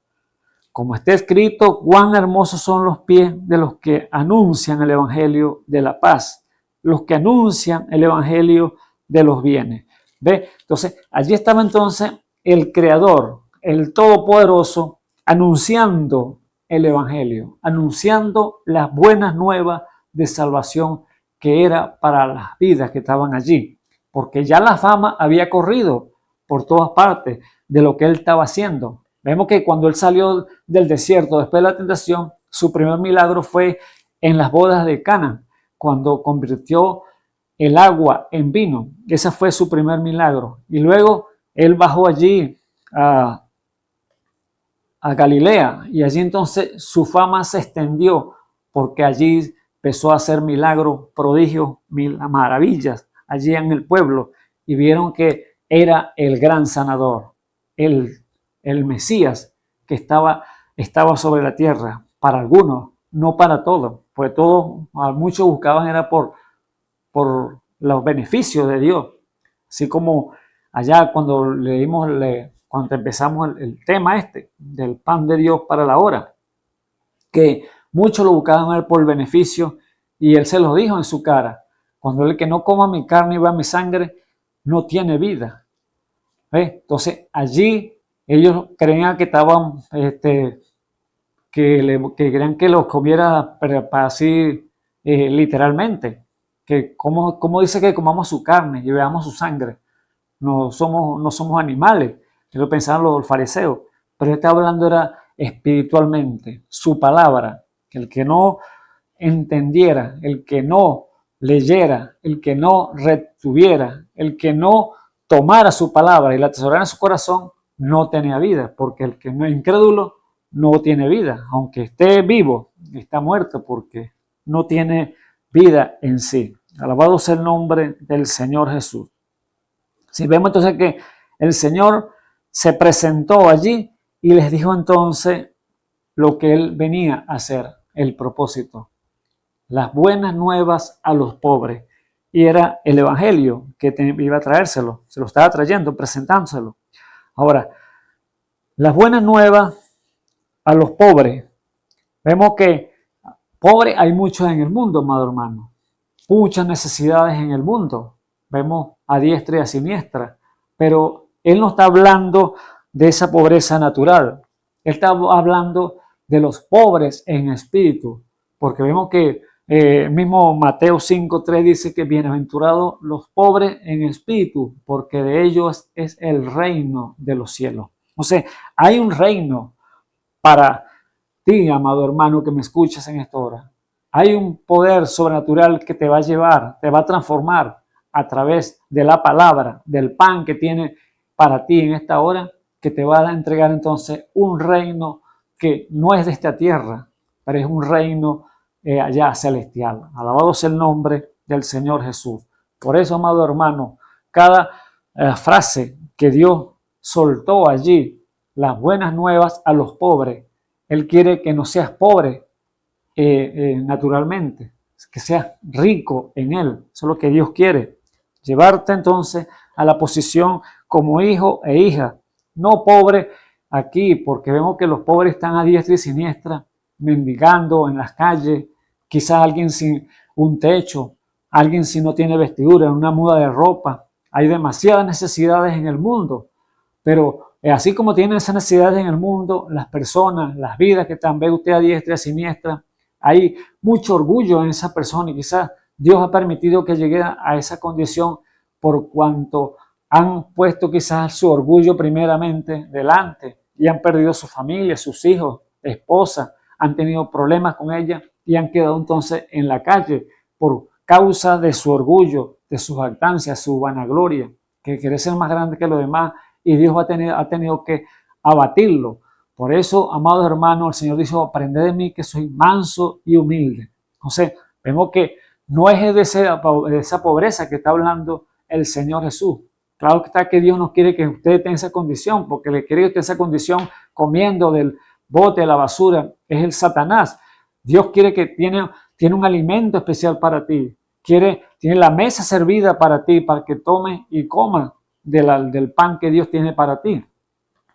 Como está escrito, cuán hermosos son los pies de los que anuncian el evangelio de la paz, los que anuncian el evangelio de los bienes. ¿Ve? Entonces, allí estaba entonces el Creador, el Todopoderoso, anunciando el evangelio, anunciando las buenas nuevas de salvación que era para las vidas que estaban allí, porque ya la fama había corrido por todas partes de lo que él estaba haciendo. Vemos que cuando él salió del desierto después de la tentación, su primer milagro fue en las bodas de Cana, cuando convirtió el agua en vino. Ese fue su primer milagro. Y luego él bajó allí a Galilea, y allí entonces su fama se extendió, porque allí empezó a hacer milagros, prodigios, maravillas allí en el pueblo, y vieron que era el gran sanador, el Mesías que estaba sobre la tierra, para algunos, no para todos, pues todos, muchos buscaban era por los beneficios de Dios, así como allá cuando cuando empezamos el tema del pan de Dios para la hora, que muchos lo buscaban por el beneficio, y él se los dijo en su cara, cuando el que no coma mi carne y beba mi sangre, no tiene vida. ¿Ve? Entonces allí ellos creían que estaban, que querían que los comiera pero así literalmente, que como dice que comamos su carne y veamos su sangre, no somos animales, que lo pensaban los fariseos, pero él está hablando era espiritualmente, su palabra, que el que no entendiera, el que no leyera, el que no retuviera, el que no tomara su palabra y la atesorara en su corazón, no tenía vida, porque el que no es incrédulo no tiene vida, aunque esté vivo, está muerto porque no tiene vida en sí. Alabado sea el nombre del Señor Jesús. Si vemos entonces que el Señor se presentó allí y les dijo entonces lo que Él venía a hacer, el propósito, las buenas nuevas a los pobres. Y era el Evangelio que iba a traérselo, se lo estaba trayendo, presentándoselo. Ahora, las buenas nuevas a los pobres. Vemos que pobres hay muchos en el mundo, amado hermano. Muchas necesidades en el mundo. Vemos a diestra y a siniestra. Pero Él no está hablando de esa pobreza natural. Él está hablando de los pobres en espíritu. Porque vemos que mismo Mateo 5:3 dice que bienaventurados los pobres en espíritu, porque de ellos es el reino de los cielos. O sea, hay un reino para ti, amado hermano, que me escuchas en esta hora. Hay un poder sobrenatural que te va a llevar, te va a transformar a través de la palabra, del pan que tiene para ti en esta hora, que te va a entregar entonces un reino que no es de esta tierra, pero es un reino allá celestial. Alabado sea el nombre del Señor Jesús. Por eso, amado hermano, cada frase que Dios soltó allí, las buenas nuevas a los pobres, Él quiere que no seas pobre naturalmente, que seas rico en Él. Eso es lo que Dios quiere. Llevarte entonces a la posición como hijo e hija, no pobre aquí, porque vemos que los pobres están a diestra y siniestra, mendigando en las calles, quizás alguien sin un techo, alguien si no tiene vestidura, una muda de ropa. Hay demasiadas necesidades en el mundo, pero así como tienen esas necesidades en el mundo, las personas, las vidas que están, ve usted a diestra y a siniestra, hay mucho orgullo en esa persona y quizás Dios ha permitido que llegue a esa condición por cuanto han puesto quizás su orgullo primeramente delante y han perdido su familia, sus hijos, esposa, han tenido problemas con ella y han quedado entonces en la calle por causa de su orgullo, de su jactancia, su vanagloria, que quiere ser más grande que los demás y Dios ha tenido que abatirlo. Por eso, amados hermanos, el Señor dijo, aprended de mí que soy manso y humilde. Entonces, vemos que no es de esa pobreza que está hablando el Señor Jesús. Claro que está que Dios no quiere que usted esté en esa condición, porque le quiere que esté en esa condición comiendo del bote de la basura, es el Satanás. Dios quiere que tiene un alimento especial para ti. Tiene la mesa servida para ti, para que tome y coma del pan que Dios tiene para ti.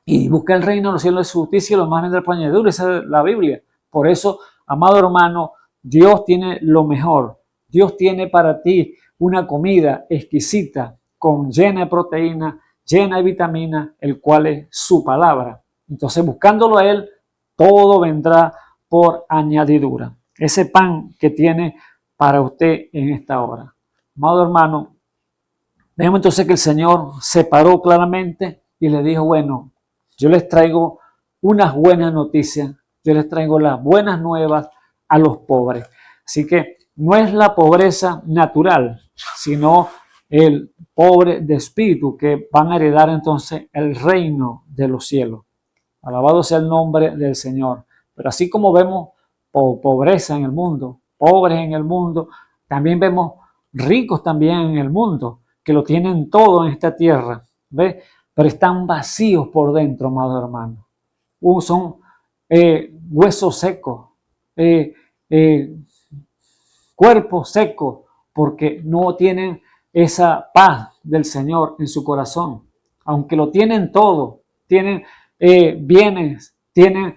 Y busca el reino de los cielos de su justicia y lo más vendrá por añadidura. Esa es la Biblia. Por eso, amado hermano, Dios tiene lo mejor. Dios tiene para ti una comida exquisita, llena de proteína, llena de vitamina, el cual es su palabra. Entonces, buscándolo a Él, todo vendrá por añadidura. Ese pan que tiene para usted en esta hora. Amado hermano, vemos entonces que el Señor se paró claramente y le dijo, bueno, yo les traigo unas buenas noticias, yo les traigo las buenas nuevas a los pobres. Así que no es la pobreza natural, sino el pobre de espíritu que van a heredar entonces el reino de los cielos. Alabado sea el nombre del Señor. Pero así como vemos pobreza en el mundo, pobres en el mundo, también vemos ricos también en el mundo, que lo tienen todo en esta tierra, ¿ve? Pero están vacíos por dentro, amado hermano. Son huesos secos, cuerpos secos, porque no tienen esa paz del Señor en su corazón. Aunque lo tienen todo, tienen bienes, tienen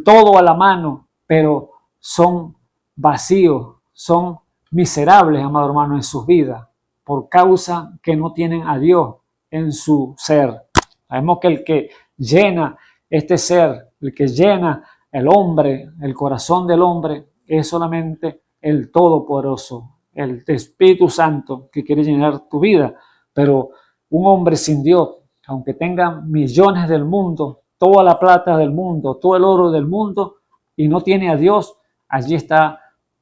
todo a la mano, pero son vacíos, son miserables, amado hermano, en sus vidas, por causa que no tienen a Dios en su ser. Sabemos que el que llena este ser, el que llena el hombre, el corazón del hombre, es solamente el Todopoderoso, el Espíritu Santo que quiere llenar tu vida. Pero un hombre sin Dios, aunque tenga millones del mundo, toda la plata del mundo, todo el oro del mundo, y no tiene a Dios, allí está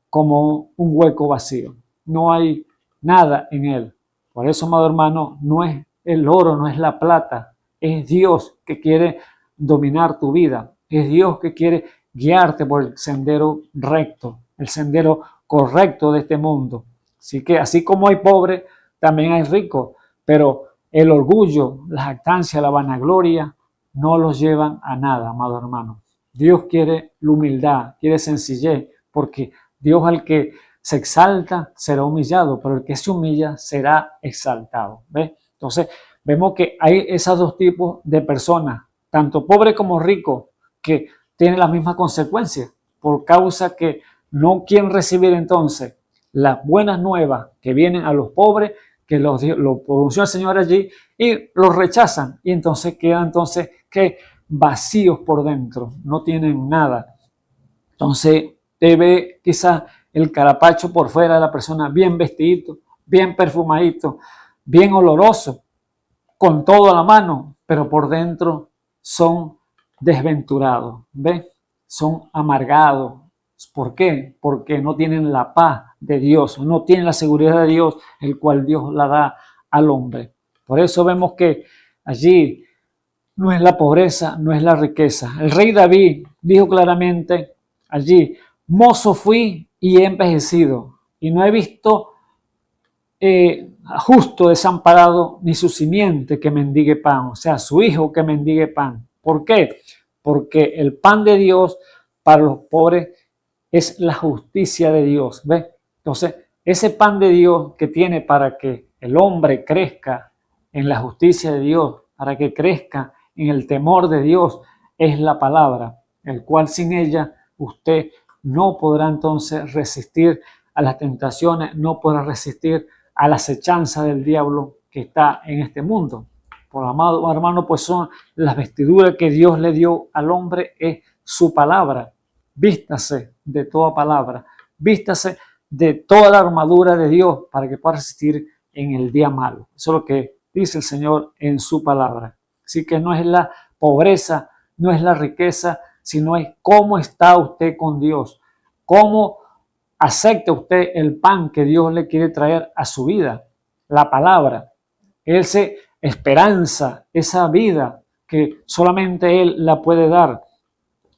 como un hueco vacío. No hay nada en él. Por eso, amado hermano, no es el oro, no es la plata, es Dios que quiere dominar tu vida, es Dios que quiere guiarte por el sendero recto, el sendero correcto de este mundo. Así que así como hay pobre, también hay rico, pero el orgullo, la jactancia, la vanagloria no los llevan a nada, amado hermano. Dios quiere la humildad, quiere sencillez, porque Dios al que se exalta será humillado, pero el que se humilla será exaltado. ¿Ves? Entonces, vemos que hay esos dos tipos de personas, tanto pobre como rico, que tienen las mismas consecuencias, por causa que no quieren recibir entonces las buenas nuevas que vienen a los pobres, que lo pronunció el Señor allí, y los rechazan, y entonces quedan que vacíos por dentro, no tienen nada. Entonces te ve quizás el carapacho por fuera de la persona bien vestidito, bien perfumadito, bien oloroso, con todo a la mano, pero por dentro son desventurados, ¿ves? Son amargados. ¿Por qué? Porque no tienen la paz de Dios, no tienen la seguridad de Dios, el cual Dios la da al hombre. Por eso vemos que allí no es la pobreza, no es la riqueza. El rey David dijo claramente allí: mozo fui y he envejecido, y no he visto justo desamparado, ni su simiente que mendigue pan, o sea, su hijo que mendigue pan. ¿Por qué? Porque el pan de Dios para los pobres es la justicia de Dios. ¿Ves? Entonces, ese pan de Dios que tiene para que el hombre crezca en la justicia de Dios, para que crezca en el temor de Dios, es la palabra, el cual sin ella usted no podrá entonces resistir a las tentaciones, no podrá resistir a la acechanza del diablo que está en este mundo. Por amado hermano, pues son las vestiduras que Dios le dio al hombre, es su palabra. Vístase de toda palabra, vístase de toda la armadura de Dios para que pueda resistir en el día malo. Eso es lo que dice el Señor en su palabra. Así que no es la pobreza, no es la riqueza, sino es cómo está usted con Dios, cómo acepta usted el pan que Dios le quiere traer a su vida, la palabra, esa esperanza, esa vida que solamente Él la puede dar,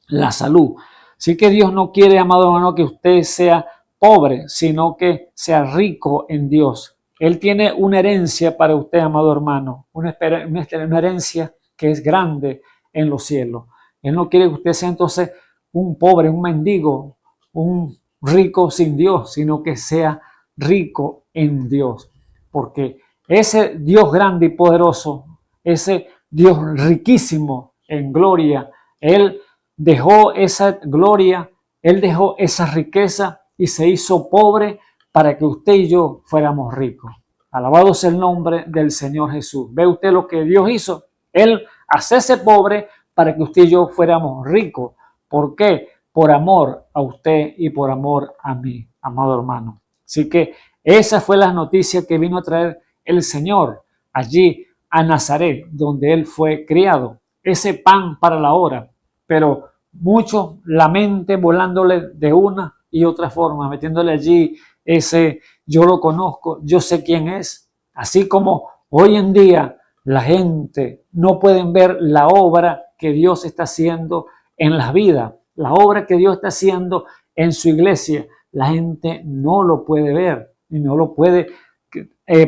la salud. Así que Dios no quiere, amado hermano, que usted sea pobre, sino que sea rico en Dios. Él tiene una herencia para usted, amado hermano, una herencia que es grande en los cielos. Él no quiere que usted sea entonces un pobre, un mendigo, un rico sin Dios, sino que sea rico en Dios. Porque ese Dios grande y poderoso, ese Dios riquísimo en gloria, Él dejó esa gloria, Él dejó esa riqueza y se hizo pobre para que usted y yo fuéramos ricos. Alabado sea el nombre del Señor Jesús. ¿Ve usted lo que Dios hizo? Él hacerse pobre para que usted y yo fuéramos ricos. ¿Por qué? Por amor a usted y por amor a mí, amado hermano. Así que esa fue la noticia que vino a traer el Señor allí a Nazaret, donde Él fue criado. Ese pan para la hora. Pero muchos la mente volándole de una y otra forma, metiéndole allí ese yo lo conozco, yo sé quién es. Así como hoy en día la gente no puede ver la obra que Dios está haciendo en las vidas, la obra que Dios está haciendo en su iglesia, la gente no lo puede ver y no lo puede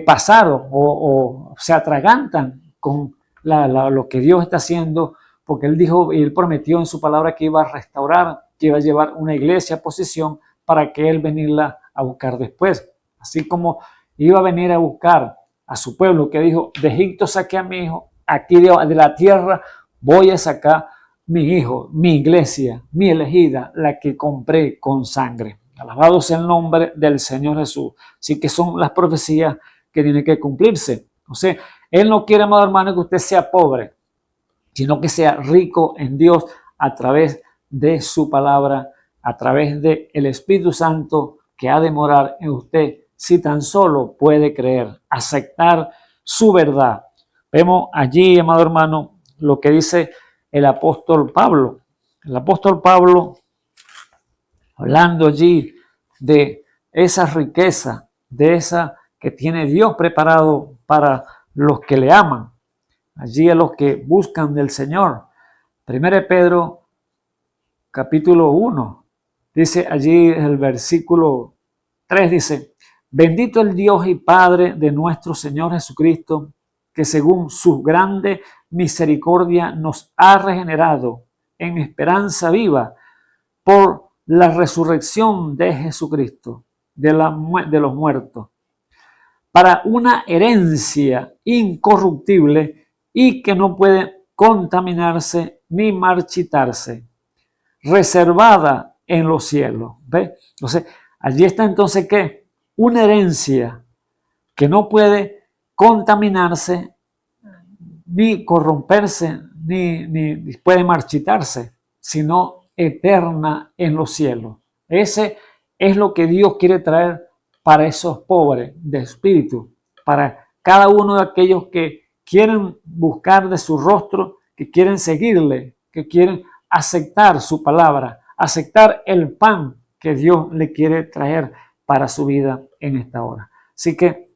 pasar o se atragantan con lo que Dios está haciendo, porque Él dijo y Él prometió en su palabra que iba a restaurar, que iba a llevar una iglesia a posición para que Él venirla a buscar después. Así como iba a venir a buscar a su pueblo, que dijo: de Egipto saqué a mi hijo, aquí de la tierra voy a sacar mi hijo, mi iglesia, mi elegida, la que compré con sangre. Alabado sea el nombre del Señor Jesús. Así que son las profecías que tienen que cumplirse. O sea, Él no quiere, amado hermano, que usted sea pobre, sino que sea rico en Dios a través de su palabra, a través del Espíritu Santo que ha de morar en usted, si tan solo puede creer, aceptar su verdad. Vemos allí, amado hermano, lo que dice el apóstol Pablo. El apóstol Pablo, hablando allí de esa riqueza, de esa que tiene Dios preparado para los que le aman, allí a los que buscan del Señor. 1 Pedro capítulo 1, dice allí el versículo 3, dice: bendito el Dios y Padre de nuestro Señor Jesucristo, que según su grande misericordia nos ha regenerado en esperanza viva por la resurrección de Jesucristo de los muertos, para una herencia incorruptible y que no puede contaminarse ni marchitarse, reservada en los cielos. ¿Ve? Entonces, allí está entonces ¿qué? Una herencia que no puede contaminarse, ni corromperse, ni puede marchitarse, sino eterna en los cielos. Ese es lo que Dios quiere traer para esos pobres de espíritu, para cada uno de aquellos que quieren buscar de su rostro, que quieren seguirle, que quieren aceptar su palabra, aceptar el pan que Dios le quiere traer para su vida en esta hora. Así que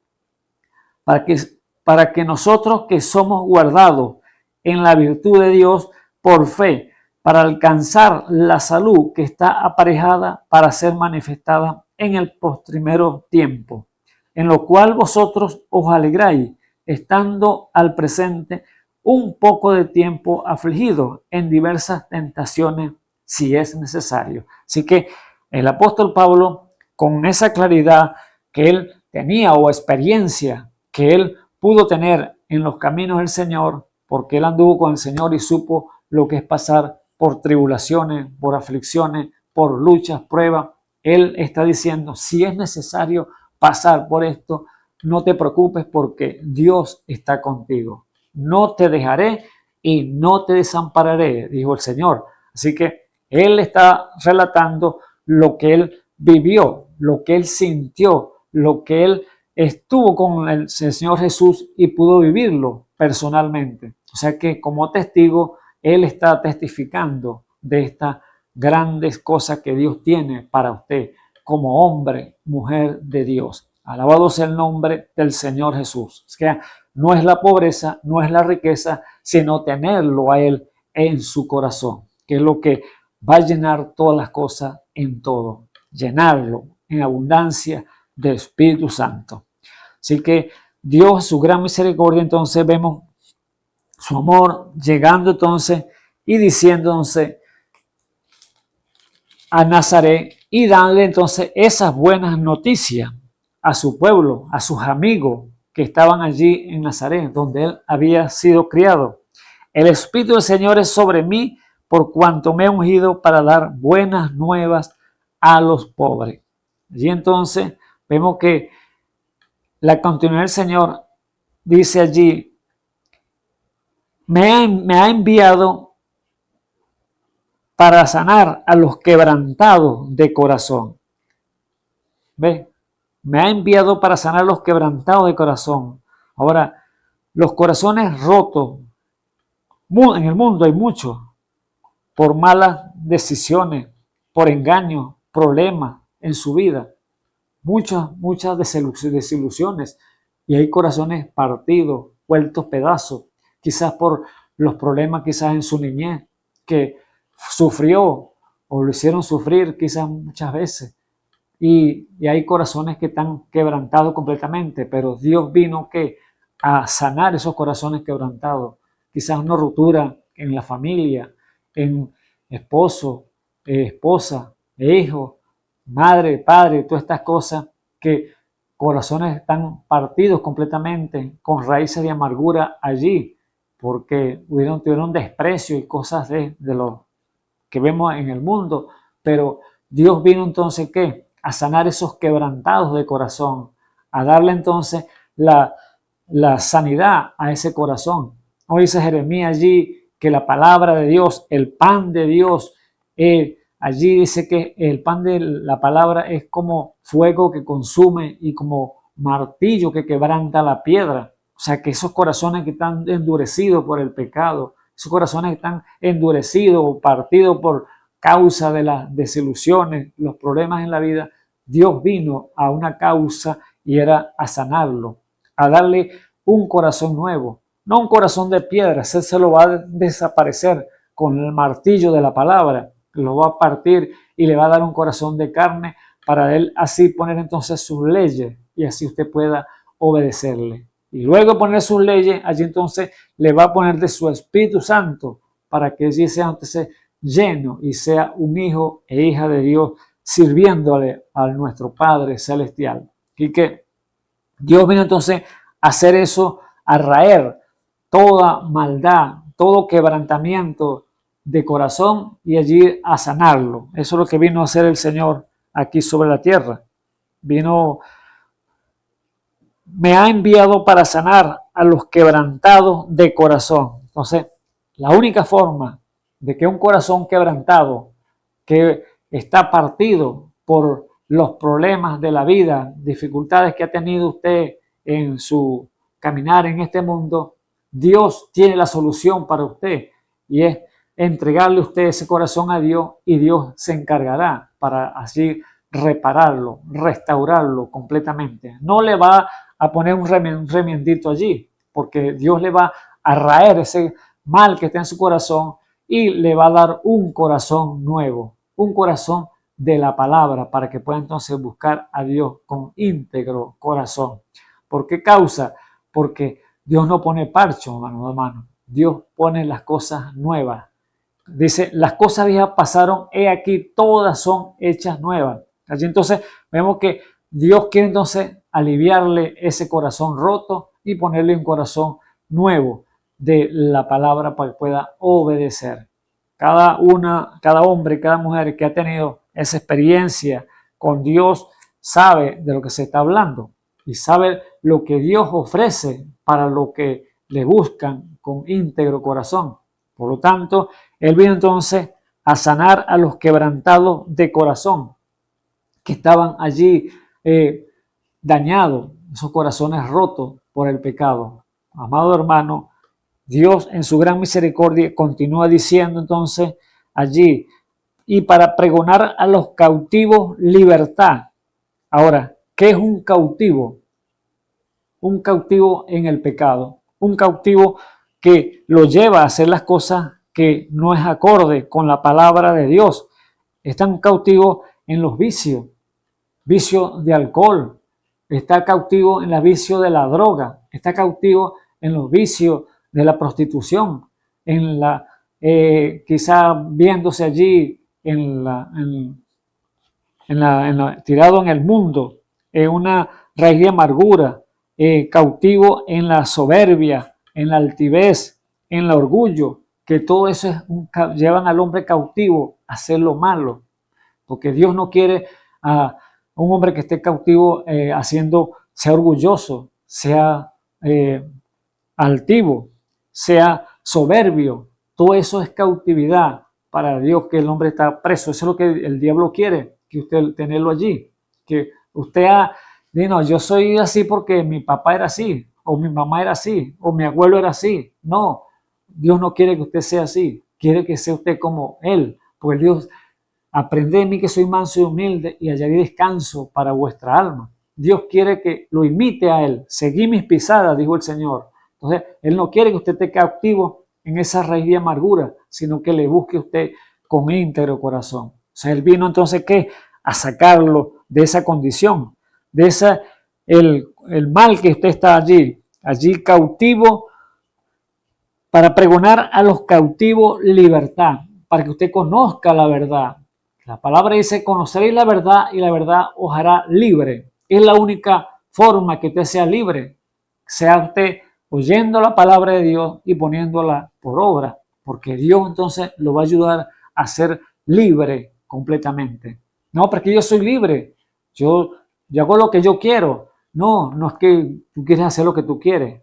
para que nosotros que somos guardados en la virtud de Dios por fe, para alcanzar la salud que está aparejada para ser manifestada en el postrimero tiempo, en lo cual vosotros os alegráis, estando al presente un poco de tiempo afligidos en diversas tentaciones, si es necesario. Así que el apóstol Pablo, con esa claridad que él tenía o experiencia que él pudo tener en los caminos del Señor, porque él anduvo con el Señor y supo lo que es pasar por tribulaciones, por aflicciones, por luchas, pruebas, él está diciendo, si es necesario pasar por esto, no te preocupes porque Dios está contigo. No te dejaré y no te desampararé, dijo el Señor. Así que él está relatando lo que él vivió, lo que él sintió, lo que él estuvo con el Señor Jesús y pudo vivirlo personalmente. O sea que como testigo, él está testificando de estas grandes cosas que Dios tiene para usted como hombre, mujer de Dios. Alabado sea el nombre del Señor Jesús. Es que no es la pobreza, no es la riqueza, sino tenerlo a Él en su corazón, que es lo que va a llenar todas las cosas en todo. Llenarlo en abundancia de Espíritu Santo. Así que Dios, su gran misericordia, entonces vemos su amor llegando entonces y diciendo entonces a Nazaret y darle entonces esas buenas noticias a su pueblo, a sus amigos que estaban allí en Nazaret, donde él había sido criado. El Espíritu del Señor es sobre mí por cuanto me ha ungido para dar buenas nuevas a los pobres. Allí entonces vemos que la continuidad del Señor dice allí, me ha enviado para sanar a los quebrantados de corazón. ¿Ve? Me ha enviado para sanar a los quebrantados de corazón. Ahora, los corazones rotos, en el mundo hay muchos, por malas decisiones, por engaños, problemas en su vida. Muchas desilusiones. Y hay corazones partidos, vueltos pedazos, quizás por los problemas quizás en su niñez, que sufrió o lo hicieron sufrir quizás muchas veces. Y hay corazones que están quebrantados completamente, pero Dios vino que a sanar esos corazones quebrantados. Quizás una ruptura en la familia, en esposo, esposa, hijo, madre, padre, todas estas cosas que corazones están partidos completamente con raíces de amargura allí, porque tuvieron desprecio y cosas de lo que vemos en el mundo, pero Dios vino entonces ¿qué? A sanar esos quebrantados de corazón, a darle entonces la sanidad a ese corazón. Hoy dice Jeremías allí que la palabra de Dios, el pan de Dios, allí dice que el pan de la palabra es como fuego que consume y como martillo que quebranta la piedra. O sea, que esos corazones que están endurecidos por el pecado, esos corazones que están endurecidos o partidos por causa de las desilusiones, los problemas en la vida, Dios vino a una causa y era a sanarlo, a darle un corazón nuevo, no un corazón de piedra. Ese se lo va a desaparecer con el martillo de la palabra, lo va a partir y le va a dar un corazón de carne para él así poner entonces sus leyes y así usted pueda obedecerle. Y luego poner sus leyes, allí entonces le va a poner de su Espíritu Santo para que allí sea entonces lleno y sea un hijo e hija de Dios sirviéndole a nuestro Padre Celestial. Y que Dios vino entonces a hacer eso, a raer toda maldad, todo quebrantamiento de corazón y allí a sanarlo. Eso es lo que vino a hacer el Señor aquí sobre la tierra. Me ha enviado para sanar a los quebrantados de corazón. Entonces, la única forma de que un corazón quebrantado, que está partido por los problemas de la vida, dificultades que ha tenido usted en su caminar en este mundo, Dios tiene la solución para usted y es entregarle usted ese corazón a Dios y Dios se encargará para así repararlo, restaurarlo completamente. No le va a poner un remiendito allí, porque Dios le va a raer ese mal que está en su corazón y le va a dar un corazón nuevo, un corazón de la palabra para que pueda entonces buscar a Dios con íntegro corazón. ¿Por qué causa? Porque Dios no pone parcho, hermano. Dios pone las cosas nuevas. Dice, las cosas viejas pasaron, he aquí, todas son hechas nuevas. Allí entonces vemos que Dios quiere entonces aliviarle ese corazón roto y ponerle un corazón nuevo de la palabra para que pueda obedecer. Cada hombre, cada mujer que ha tenido esa experiencia con Dios sabe de lo que se está hablando y sabe lo que Dios ofrece para lo que le buscan con íntegro corazón. Por lo tanto, Él vino entonces a sanar a los quebrantados de corazón que estaban allí dañados, esos corazones rotos por el pecado. Amado hermano, Dios en su gran misericordia continúa diciendo entonces allí, y para pregonar a los cautivos libertad. Ahora, ¿qué es un cautivo? Un cautivo en el pecado, un cautivo que lo lleva a hacer las cosas que no es acorde con la palabra de Dios. Están cautivos en los vicios, vicio de alcohol, está cautivo en los vicios de la droga, está cautivo en los vicios de la prostitución, en la quizá viéndose allí tirado en el mundo, en una raíz de amargura, cautivo en la soberbia, en la altivez, en el orgullo, que todo eso llevan al hombre cautivo a hacer lo malo, porque Dios no quiere a un hombre que esté cautivo sea orgulloso, sea altivo, sea soberbio. Todo eso es cautividad para Dios, que el hombre está preso. Eso es lo que el diablo quiere, que usted tenerlo allí, que usted no, yo soy así porque mi papá era así, o mi mamá era así, o mi abuelo era así. No, Dios no quiere que usted sea así, quiere que sea usted como Él, porque Dios, aprended de mí que soy manso y humilde y hallaré descanso para vuestra alma. Dios quiere que lo imite a Él, seguí mis pisadas, dijo el Señor. Entonces, Él no quiere que usted esté cautivo en esa raíz de amargura, sino que le busque usted con íntegro corazón. O sea, Él vino entonces, ¿qué? A sacarlo de esa condición, de el mal que usted está allí cautivo, para pregonar a los cautivos libertad, para que usted conozca la verdad. La palabra dice, conoceréis la verdad y la verdad os hará libre. Es la única forma que usted sea libre, sea usted oyendo la palabra de Dios y poniéndola por obra, porque Dios entonces lo va a ayudar a ser libre completamente. No, porque yo soy libre, yo hago lo que yo quiero. No es que tú quieres hacer lo que tú quieres.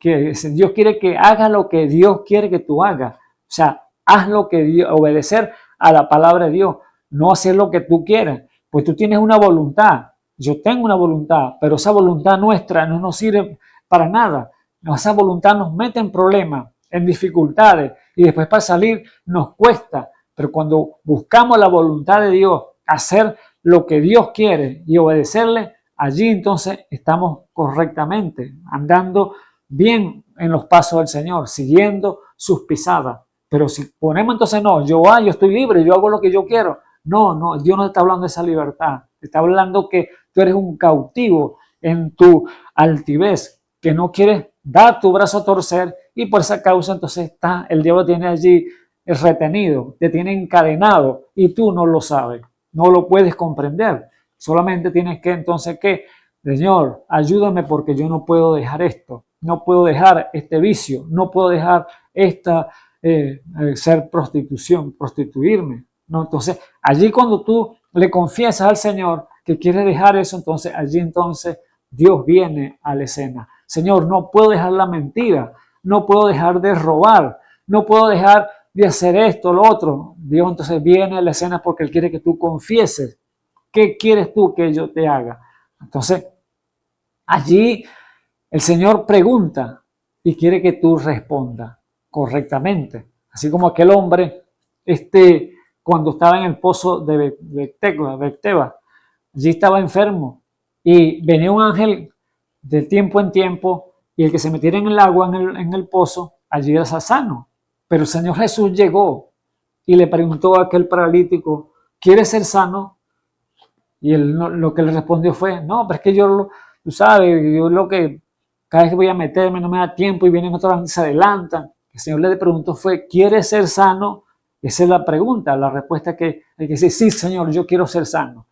Dios quiere que hagas lo que Dios quiere que tú hagas. sea, haz lo que Dios, obedecer a la palabra de Dios, no hacer lo que tú quieras. Pues tú tienes una voluntad, yo tengo una voluntad, pero esa voluntad nuestra no nos sirve para nada. Esa voluntad nos mete en problemas, en dificultades, y después para salir nos cuesta. Pero cuando buscamos la voluntad de Dios, hacer lo que Dios quiere y obedecerle, allí entonces estamos correctamente, andando bien en los pasos del Señor, siguiendo sus pisadas. Pero si ponemos entonces, no, yo estoy libre, yo hago lo que yo quiero. No, Dios no está hablando de esa libertad. Está hablando que tú eres un cautivo en tu altivez, que no quieres dar tu brazo a torcer, y por esa causa entonces el diablo tiene allí retenido, te tiene encadenado y tú no lo sabes, no lo puedes comprender. Solamente tienes que entonces que, Señor, ayúdame porque yo no puedo dejar esto, no puedo dejar este vicio, no puedo dejar ser prostituirme. ¿No? Entonces, allí cuando tú le confiesas al Señor que quieres dejar eso, entonces allí entonces Dios viene a la escena. Señor, no puedo dejar la mentira, no puedo dejar de robar, no puedo dejar de hacer esto, lo otro. Dios entonces viene a la escena porque Él quiere que tú confieses. ¿Qué quieres tú que yo te haga? Entonces, allí el Señor pregunta y quiere que tú respondas correctamente. Así como aquel hombre, cuando estaba en el pozo de Becteba, allí estaba enfermo y venía un ángel de tiempo en tiempo, y el que se metiera en el agua, en el pozo, allí era sano. Pero el Señor Jesús llegó y le preguntó a aquel paralítico, ¿quieres ser sano? Y él lo que le respondió fue, no, pero es que tú sabes, yo cada vez que voy a meterme no me da tiempo y vienen otros y se adelantan. El Señor le preguntó fue, ¿quieres ser sano? Esa es la pregunta, la respuesta que hay que decir, sí, Señor, yo quiero ser sano.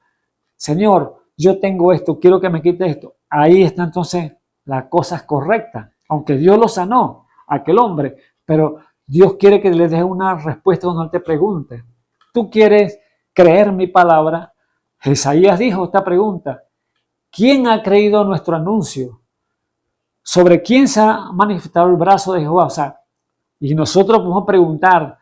Señor, yo tengo esto, quiero que me quite esto. Ahí está entonces las cosas correctas. Aunque Dios lo sanó a aquel hombre, pero Dios quiere que le des una respuesta cuando Él te pregunte. ¿Tú quieres creer mi palabra? Isaías dijo esta pregunta. ¿Quién ha creído nuestro anuncio? ¿Sobre quién se ha manifestado el brazo de Jehová? O sea, y nosotros podemos preguntar,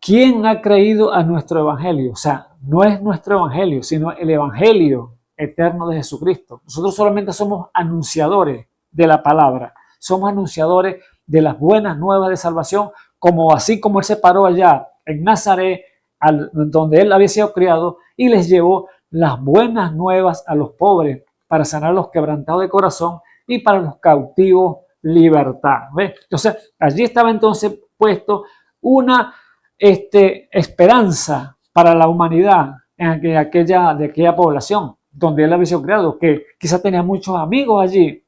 ¿quién ha creído a nuestro evangelio? O sea, no es nuestro evangelio, sino el evangelio eterno de Jesucristo. Nosotros solamente somos anunciadores de la palabra, somos anunciadores de las buenas nuevas de salvación, así como Él se paró allá en Nazaret, donde Él había sido criado, y les llevó las buenas nuevas a los pobres para sanar a los quebrantados de corazón y para los cautivos libertad. ¿Ves? Entonces, allí estaba entonces puesto una esperanza para la humanidad de aquella población donde Él había sido creado, que quizás tenía muchos amigos allí,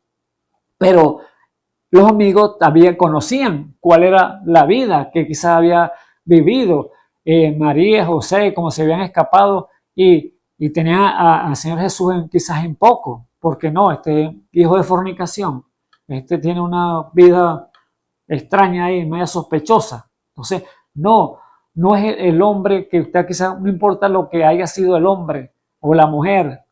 pero los amigos también conocían cuál era la vida que quizás había vivido María, José, cómo se habían escapado, y tenían al Señor Jesús quizás en poco, porque no, hijo de fornicación, tiene una vida extraña ahí, media sospechosa. Entonces, no es el hombre que usted quizás, no importa lo que haya sido el hombre o la mujer,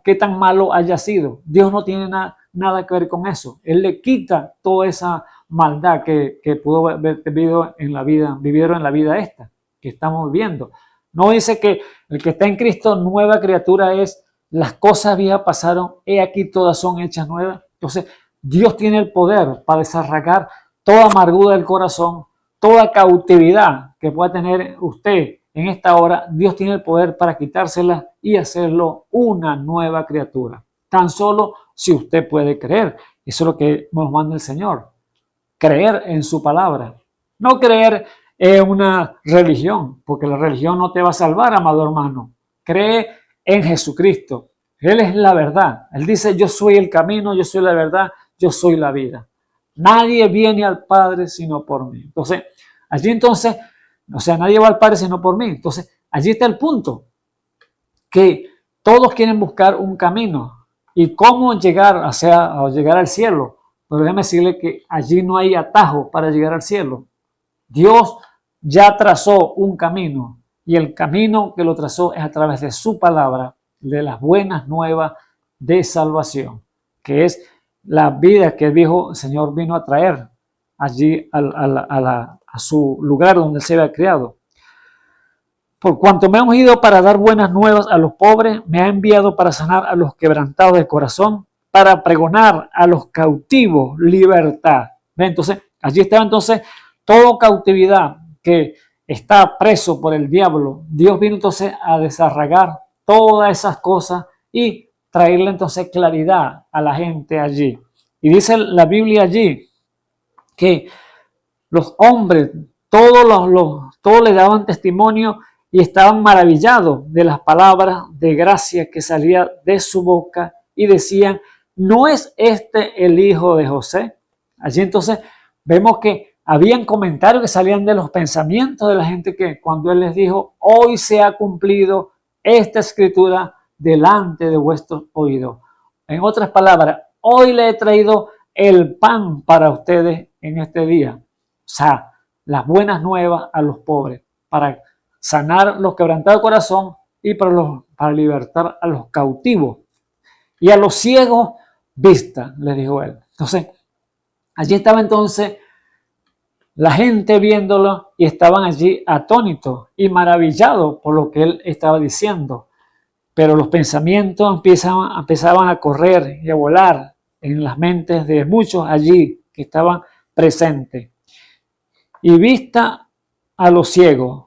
qué tan malo haya sido, Dios no tiene nada que ver con eso. Él le quita toda esa maldad que pudo haber vivido en la vida esta que estamos viviendo. No dice que el que está en Cristo, nueva criatura es, las cosas viejas pasaron, he aquí todas son hechas nuevas. Entonces, Dios tiene el poder para desarraigar toda amargura del corazón, toda cautividad que pueda tener usted en esta hora. Dios tiene el poder para quitársela y hacerlo una nueva criatura. Tan solo si usted puede creer. Eso es lo que nos manda el Señor. Creer en su palabra. No creer en una religión, porque la religión no te va a salvar, amado hermano. Cree en Jesucristo. Él es la verdad. Él dice, yo soy el camino, yo soy la verdad, yo soy la vida. Nadie viene al Padre sino por mí. Entonces, nadie va al Padre sino por mí. Entonces, allí está el punto. Que todos quieren buscar un camino. ¿Y cómo llegar al cielo? Pero déjame decirle que allí no hay atajo para llegar al cielo. Dios ya trazó un camino. Y el camino que lo trazó es a través de su palabra, de las buenas nuevas de salvación, que es la vida que el Señor vino a traer allí a a su lugar donde se había criado. Por cuanto me hemos ido para dar buenas nuevas a los pobres, me ha enviado para sanar a los quebrantados de corazón, para pregonar a los cautivos libertad. Entonces, allí estaba entonces toda cautividad que está preso por el diablo. Dios vino entonces a desarraigar todas esas cosas y traerle entonces claridad a la gente allí. Y dice la Biblia allí que los hombres, todos le daban testimonio y estaban maravillados de las palabras de gracia que salía de su boca y decían, ¿no es este el hijo de José? Allí entonces vemos que habían comentarios que salían de los pensamientos de la gente que cuando él les dijo, hoy se ha cumplido esta escritura delante de vuestros oídos. En otras palabras, hoy le he traído el pan para ustedes en este día. O sea, las buenas nuevas a los pobres, para sanar los quebrantados de corazón y para libertar a los cautivos. Y a los ciegos, vista, les dijo él. Entonces, allí estaba entonces la gente viéndolo y estaban allí atónitos y maravillados por lo que él estaba diciendo. Pero los pensamientos empezaban a correr y a volar en las mentes de muchos allí que estaban presentes. Y vista a los ciegos.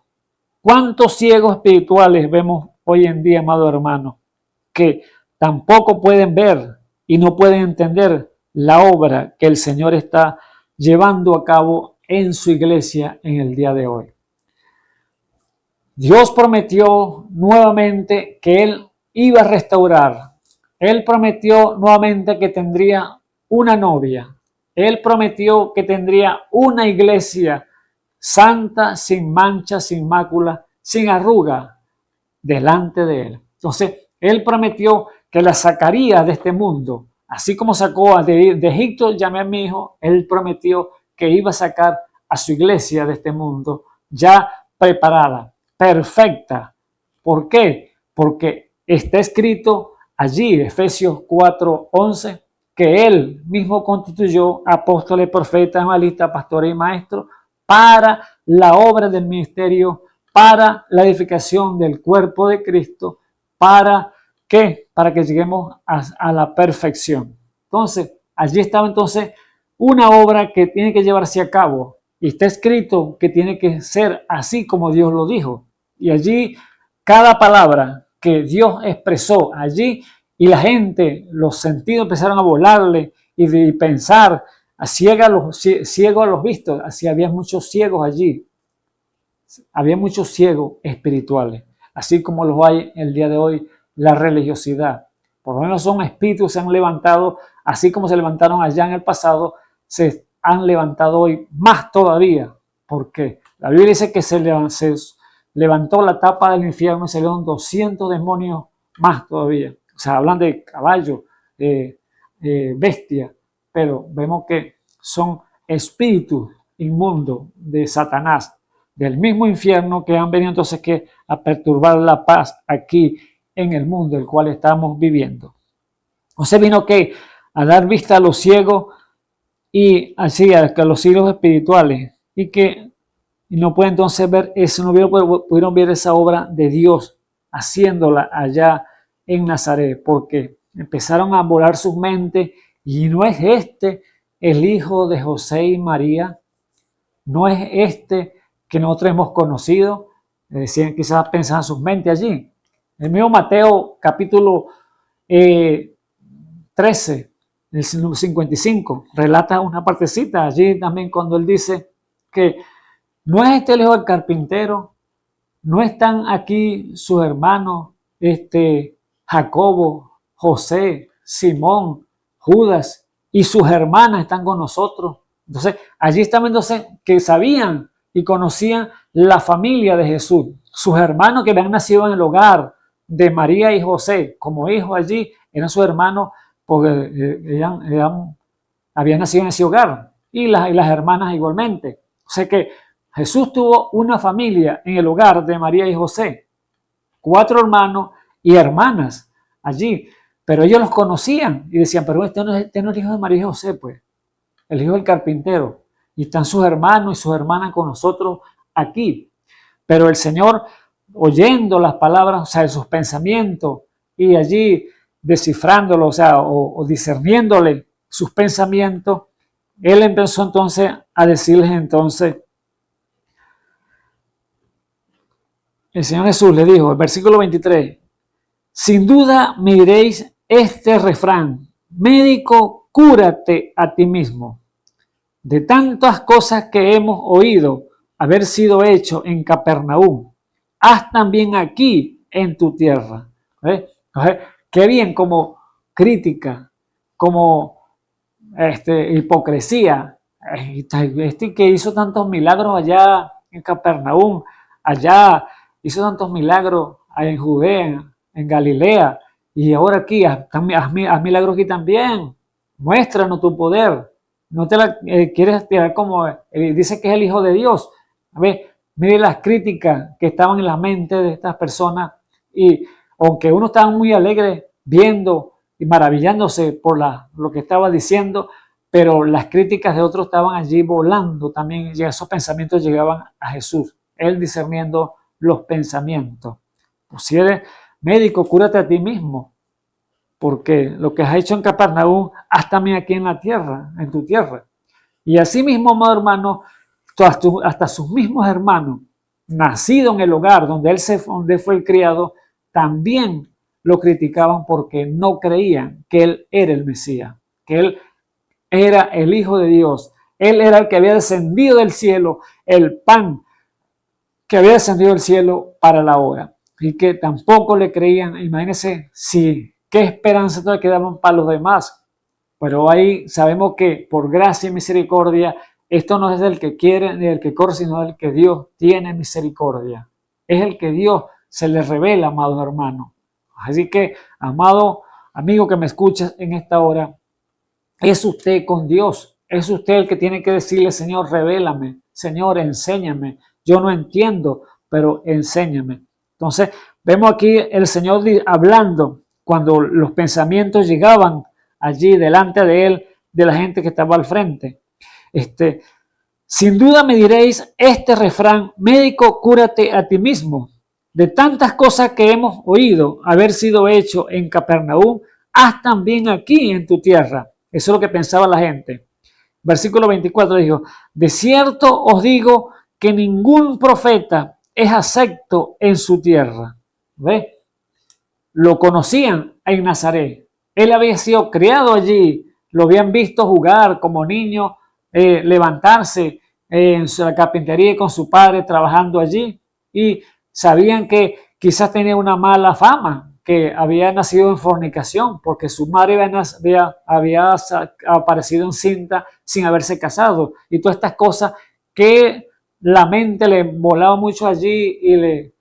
¿Cuántos ciegos espirituales vemos hoy en día, amado hermano, que tampoco pueden ver y no pueden entender la obra que el Señor está llevando a cabo en su iglesia en el día de hoy? Dios prometió nuevamente que Él iba a restaurar. Él prometió nuevamente que tendría una novia. Él prometió que tendría una iglesia santa, sin mancha, sin mácula, sin arruga, delante de Él. Entonces, Él prometió que la sacaría de este mundo. Así como sacó de Egipto, llamé a mi hijo, Él prometió que iba a sacar a su iglesia de este mundo ya preparada, perfecta. ¿Por qué? Porque está escrito allí, Efesios 4:11, que Él mismo constituyó apóstoles, profetas, evangelistas, pastores y maestros para la obra del ministerio, para la edificación del cuerpo de Cristo, ¿para qué? Para que lleguemos a la perfección. Entonces, allí estaba entonces una obra que tiene que llevarse a cabo y está escrito que tiene que ser así como Dios lo dijo. Y allí cada palabra que Dios expresó allí y la gente, los sentidos empezaron a volarle y de pensar, ciego a los vistos, así había muchos ciegos allí. Había muchos ciegos espirituales, así como los hay el día de hoy la religiosidad. Por lo menos son espíritus, se han levantado, así como se levantaron allá en el pasado, se han levantado hoy más todavía. Porque la Biblia dice que se levantó la tapa del infierno y salieron 200 demonios más todavía. O sea, hablan de caballo, bestia, pero vemos que son espíritus inmundos de Satanás, del mismo infierno, que han venido entonces a perturbar la paz aquí en el mundo el cual estamos viviendo. Entonces vino a dar vista a los ciegos y así a los ciegos espirituales y que no pueden entonces ver eso, no pudieron ver esa obra de Dios haciéndola allá en Nazaret, porque empezaron a volar sus mentes y no es este el hijo de José y María, no es este que nosotros hemos conocido. Decían, quizás pensaban sus mentes allí. El mismo Mateo capítulo 13, el 55, relata una partecita allí también cuando él dice que no es este el hijo del carpintero, no están aquí sus hermanos, Jacobo, José, Simón, Judas y sus hermanas están con nosotros. Entonces, allí estaban entonces que sabían y conocían la familia de Jesús, sus hermanos que habían nacido en el hogar de María y José, como hijos allí, eran sus hermanos porque habían nacido en ese hogar, y las hermanas igualmente. O sea que Jesús tuvo una familia en el hogar de María y José, 4 hermanos y hermanas allí, pero ellos los conocían y decían, pero este no es el hijo de María y José, pues, el hijo del carpintero. y están sus hermanos y sus hermanas con nosotros aquí. Pero el Señor, oyendo las palabras, o sea, sus pensamientos, y allí descifrándolo, o sea, o discerniéndole sus pensamientos, Él empezó entonces a decirles entonces, el Señor Jesús le dijo, el versículo 23, sin duda me diréis este refrán, médico, cúrate a ti mismo. De tantas cosas que hemos oído haber sido hecho en Capernaum, haz también aquí en tu tierra. Qué bien como crítica, como hipocresía. Este que hizo tantos milagros allá en Capernaum, allá hizo tantos milagros en Judea, en Galilea, y ahora aquí, haz milagros aquí también. Muéstranos tu poder. No te la quieres tirar como dice que es el Hijo de Dios. A ver, mire las críticas que estaban en la mente de estas personas, y aunque uno estaba muy alegre viendo y maravillándose por lo que estaba diciendo, pero las críticas de otros estaban allí volando también, y esos pensamientos llegaban a Jesús, Él discerniendo los pensamientos. Pues si eres médico, cúrate a ti mismo, porque lo que has hecho en Capernaum, haz también aquí en la tierra, en tu tierra. Y así mismo, amado hermano, hasta sus mismos hermanos, nacido en el hogar donde fue el criado, también lo criticaban porque no creían que Él era el Mesías, que Él era el Hijo de Dios. Él era el que había descendido del cielo, el pan que había descendido del cielo para la hora. Y que tampoco le creían. Imagínense qué esperanza todavía quedaban para los demás. Pero ahí sabemos que por gracia y misericordia, esto no es del que quiere ni del que corre, sino del que Dios tiene misericordia. Es el que Dios se le revela, amados hermanos. Así que, amado amigo que me escuchas en esta hora, es usted con Dios. Es usted el que tiene que decirle, Señor, revélame. Señor, enséñame. Yo no entiendo, pero enséñame. Entonces, vemos aquí el Señor hablando cuando los pensamientos llegaban allí delante de Él, de la gente que estaba al frente. Sin duda me diréis este refrán, médico, cúrate a ti mismo. De tantas cosas que hemos oído haber sido hecho en Capernaum, haz también aquí en tu tierra. Eso es lo que pensaba la gente. Versículo 24 dijo, de cierto os digo que ningún profeta es acepto en su tierra. ¿Ve? Lo conocían en Nazaret. Él había sido criado allí. Lo habían visto jugar como niño, levantarse en la carpintería con su padre trabajando allí. Y sabían que quizás tenía una mala fama, que había nacido en fornicación, porque su madre había aparecido encinta sin haberse casado. Y todas estas cosas que la mente le volaba mucho allí y le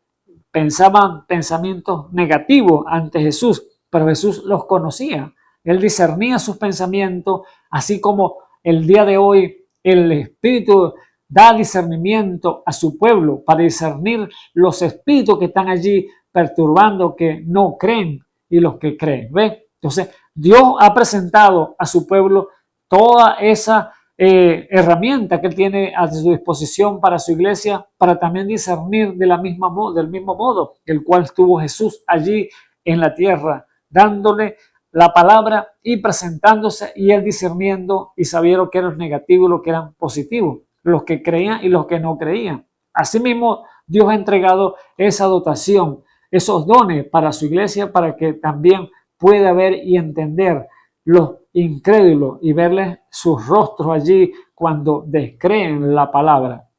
pensaban pensamientos negativos ante Jesús, pero Jesús los conocía. Él discernía sus pensamientos, así como el día de hoy el Espíritu da discernimiento a su pueblo para discernir los espíritus que están allí perturbando, que no creen, y los que creen. ¿Ve? Entonces, Dios ha presentado a su pueblo toda esa herramienta que Él tiene a su disposición para su iglesia, para también discernir del mismo modo, el cual tuvo Jesús allí en la tierra, dándole la palabra y presentándose, y Él discerniendo y sabía lo que era negativo y lo que eran positivo, los que creían y los que no creían. Asimismo, Dios ha entregado esa dotación, esos dones para su iglesia, para que también pueda ver y entender los incrédulos y verles sus rostros allí cuando descreen la palabra.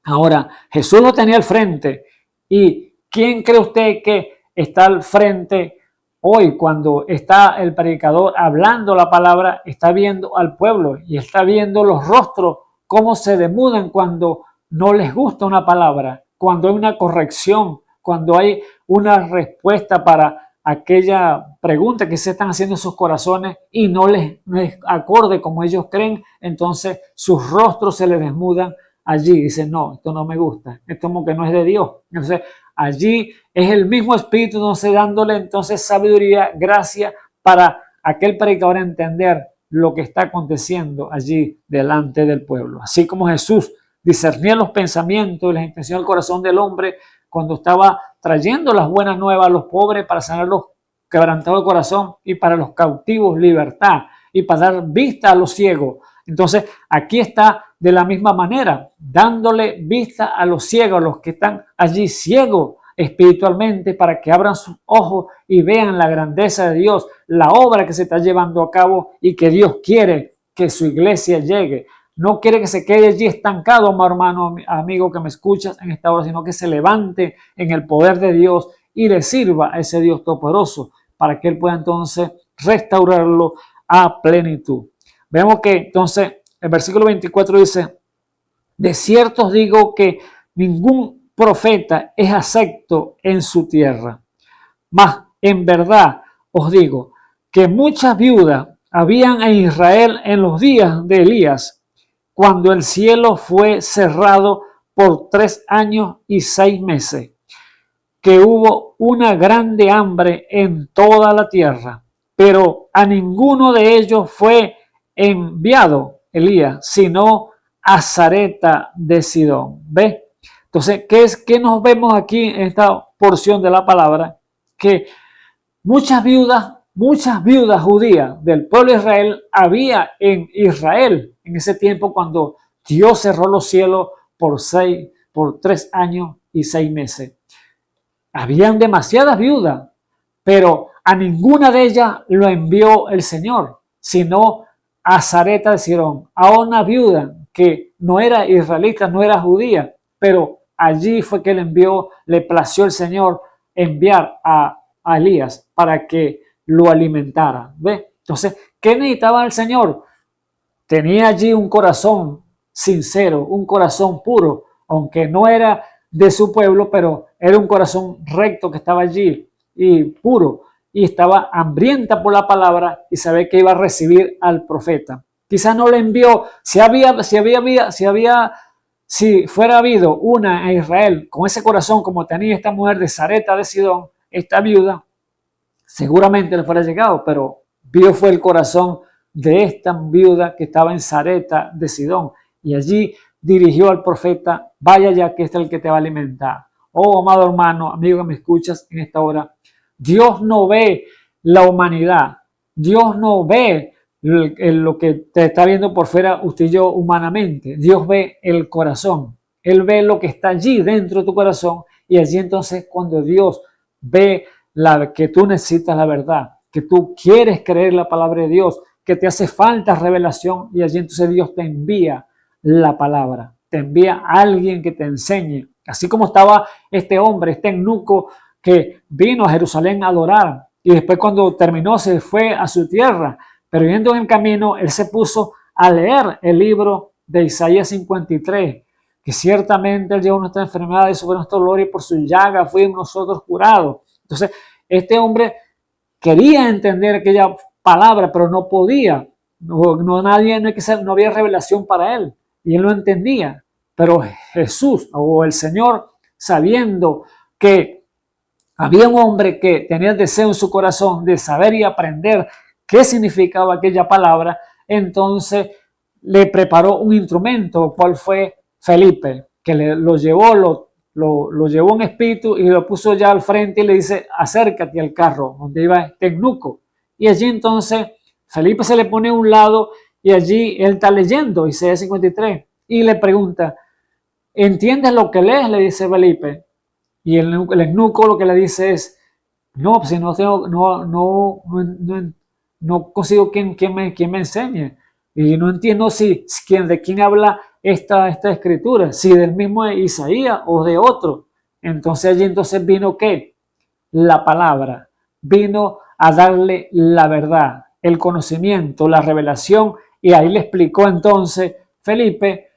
Ahora, Jesús lo tenía al frente. ¿Y quién cree usted que está al frente hoy cuando está el predicador hablando la palabra? Está viendo al pueblo y está viendo los rostros, cómo se demudan cuando no les gusta una palabra, cuando hay una corrección, cuando hay una respuesta para aquella pregunta que se están haciendo en sus corazones y no les acorde como ellos creen. Entonces sus rostros se les desmudan allí. Dicen, no, esto no me gusta, esto como que no es de Dios. Entonces allí es el mismo Espíritu, entonces dándole entonces sabiduría, gracia para aquel predicador entender lo que está aconteciendo allí delante del pueblo. Así como Jesús discernía los pensamientos y las intenciones del corazón del hombre cuando estaba trayendo las buenas nuevas a los pobres para sanar los quebrantados de corazón y para los cautivos libertad y para dar vista a los ciegos. Entonces aquí está de la misma manera, dándole vista a los ciegos, a los que están allí ciegos espiritualmente, para que abran sus ojos y vean la grandeza de Dios, la obra que se está llevando a cabo y que Dios quiere que su iglesia llegue. No quiere que se quede allí estancado, hermano, amigo que me escuchas en esta hora, sino que se levante en el poder de Dios y le sirva a ese Dios todopoderoso para que Él pueda entonces restaurarlo a plenitud. Vemos que entonces el versículo 24 dice: de cierto os digo que ningún profeta es acepto en su tierra. Mas en verdad os digo que muchas viudas habían en Israel en los días de Elías, cuando el cielo fue cerrado por 3 años y 6 meses, que hubo una grande hambre en toda la tierra, pero a ninguno de ellos fue enviado Elías, sino a Sarepta de Sidón. ¿Ve? Entonces, ¿qué nos vemos aquí en esta porción de la palabra? Que muchas viudas judías del pueblo de Israel había en Israel en ese tiempo cuando Dios cerró los cielos por 3 años y 6 meses. Habían demasiadas viudas, pero a ninguna de ellas lo envió el Señor, sino a Sarepta de Sidón, a una viuda que no era israelita, no era judía, pero allí fue que le envió, le plació el Señor enviar a Elías para que lo alimentara. ¿Ve? Entonces, ¿qué necesitaba el Señor? Tenía allí un corazón sincero, un corazón puro, aunque no era de su pueblo, pero era un corazón recto que estaba allí y puro, y estaba hambrienta por la palabra y sabía que iba a recibir al profeta. Quizás no le envió, si fuera habido una en Israel con ese corazón como tenía esta mujer de Sarepta de Sidón, esta viuda, seguramente le fuera llegado, pero vio fue el corazón de esta viuda que estaba en Sarepta de Sidón, y allí dirigió al profeta: vaya ya, que este es el que te va a alimentar. Oh, amado hermano, amigo que me escuchas en esta hora, Dios no ve la humanidad, Dios no ve lo que te está viendo por fuera usted y yo humanamente. Dios ve el corazón, Él ve lo que está allí dentro de tu corazón, y allí entonces cuando Dios ve que tú necesitas la verdad, que tú quieres creer la palabra de Dios, que te hace falta revelación, y allí entonces Dios te envía la palabra, te envía a alguien que te enseñe. Así como estaba este hombre, este eunuco que vino a Jerusalén a adorar, y después cuando terminó se fue a su tierra, pero yendo en el camino él se puso a leer el libro de Isaías 53, que ciertamente él llevó nuestra enfermedad y sufrió nuestro dolor, y por su llaga fuimos nosotros curados. Entonces este hombre quería entender aquella palabra, pero no podía. No había revelación para él y él no entendía. Pero Jesús o el Señor, sabiendo que había un hombre que tenía el deseo en su corazón de saber y aprender qué significaba aquella palabra, entonces le preparó un instrumento, cual fue Felipe, que lo llevó en espíritu y lo puso ya al frente y le dice: acércate al carro donde iba este eunuco. Y allí entonces Felipe se le pone a un lado y allí él está leyendo Isaías 53 y le pregunta: ¿entiendes lo que lees?, le dice Felipe. Y el eunuco lo que le dice es: no, pues no consigo quien me enseñe, y no entiendo de quién habla esta escritura, si del mismo Isaías o de otro. Entonces allí vino ¿qué? La palabra, vino a darle la verdad, el conocimiento, la revelación, y ahí le explicó entonces Felipe,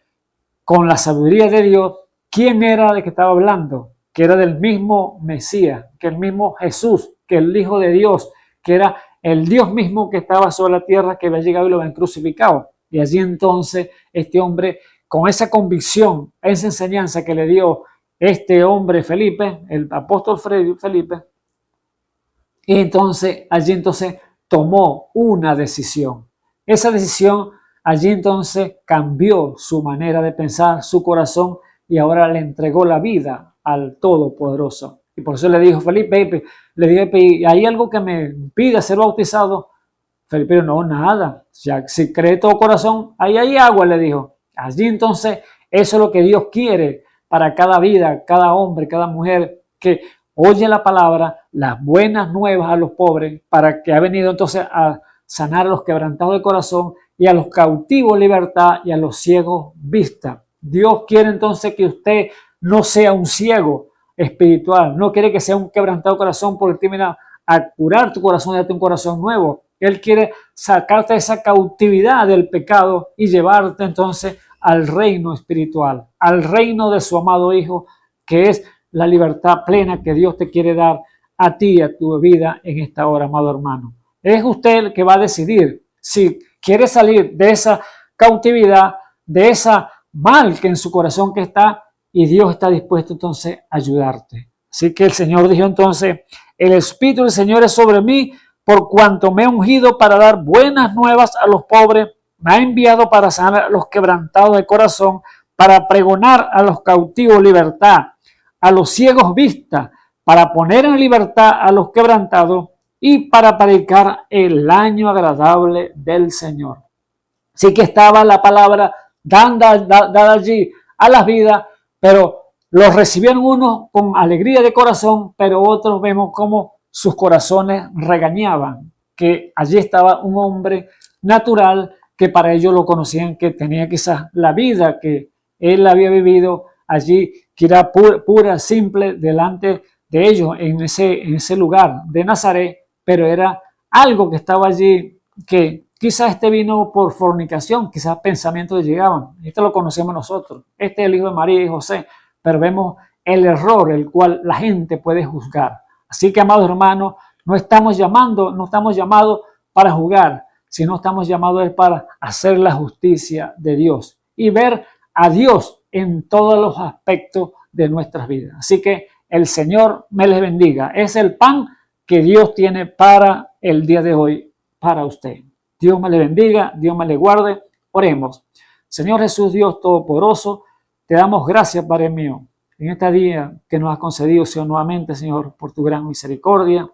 con la sabiduría de Dios, quién era de que estaba hablando, que era del mismo Mesías, que el mismo Jesús, que el Hijo de Dios, que era el Dios mismo que estaba sobre la tierra, que había llegado y lo habían crucificado. Y allí entonces este hombre, con esa convicción, esa enseñanza que le dio este hombre Felipe, el apóstol Felipe, y entonces allí tomó una decisión. Esa decisión allí entonces cambió su manera de pensar, su corazón, y ahora le entregó la vida al Todopoderoso. Y por eso le dijo Felipe, le dije, ¿hay algo que me impida ser bautizado? Felipe, no, nada. Ya, si cree todo corazón, ahí hay agua, le dijo. Allí entonces, eso es lo que Dios quiere para cada vida, cada hombre, cada mujer que oye la palabra, las buenas nuevas a los pobres, para que ha venido entonces a sanar a los quebrantados de corazón y a los cautivos libertad y a los ciegos vista. Dios quiere entonces que usted no sea un ciego espiritual, no quiere que sea un quebrantado de corazón porque te viene a curar tu corazón y darte un corazón nuevo. Él quiere sacarte de esa cautividad del pecado y llevarte entonces al reino espiritual, al reino de su amado Hijo, que es la libertad plena que Dios te quiere dar a ti y a tu vida en esta hora, amado hermano. Es usted el que va a decidir si quiere salir de esa cautividad, de esa mal que en su corazón que está, y Dios está dispuesto entonces a ayudarte. Así que el Señor dijo entonces, el Espíritu del Señor es sobre mí, por cuanto me he ungido para dar buenas nuevas a los pobres, me ha enviado para sanar a los quebrantados de corazón, para pregonar a los cautivos libertad, a los ciegos vista, para poner en libertad a los quebrantados y para predicar el año agradable del Señor. Así que estaba la palabra dada allí a las vidas, pero los recibieron unos con alegría de corazón, pero otros vemos como sus corazones regañaban, que allí estaba un hombre natural que para ellos lo conocían, que tenía quizás la vida que él había vivido allí, que era pura, simple delante de ellos en ese lugar de Nazaret, pero era algo que estaba allí que quizás este vino por fornicación, quizás pensamientos que llegaban. Este lo conocemos nosotros. Este es el hijo de María y José, pero vemos el error el cual la gente puede juzgar. Así que, amados hermanos, no estamos llamados para juzgar, sino estamos llamados para hacer la justicia de Dios y ver a Dios en todos los aspectos de nuestras vidas. Así que el Señor me les bendiga. Es el pan que Dios tiene para el día de hoy, para usted. Dios me le bendiga, Dios me le guarde. Oremos. Señor Jesús, Dios Todopoderoso, te damos gracias, Padre mío, en este día que nos has concedido, Señor, nuevamente, Señor, por tu gran misericordia.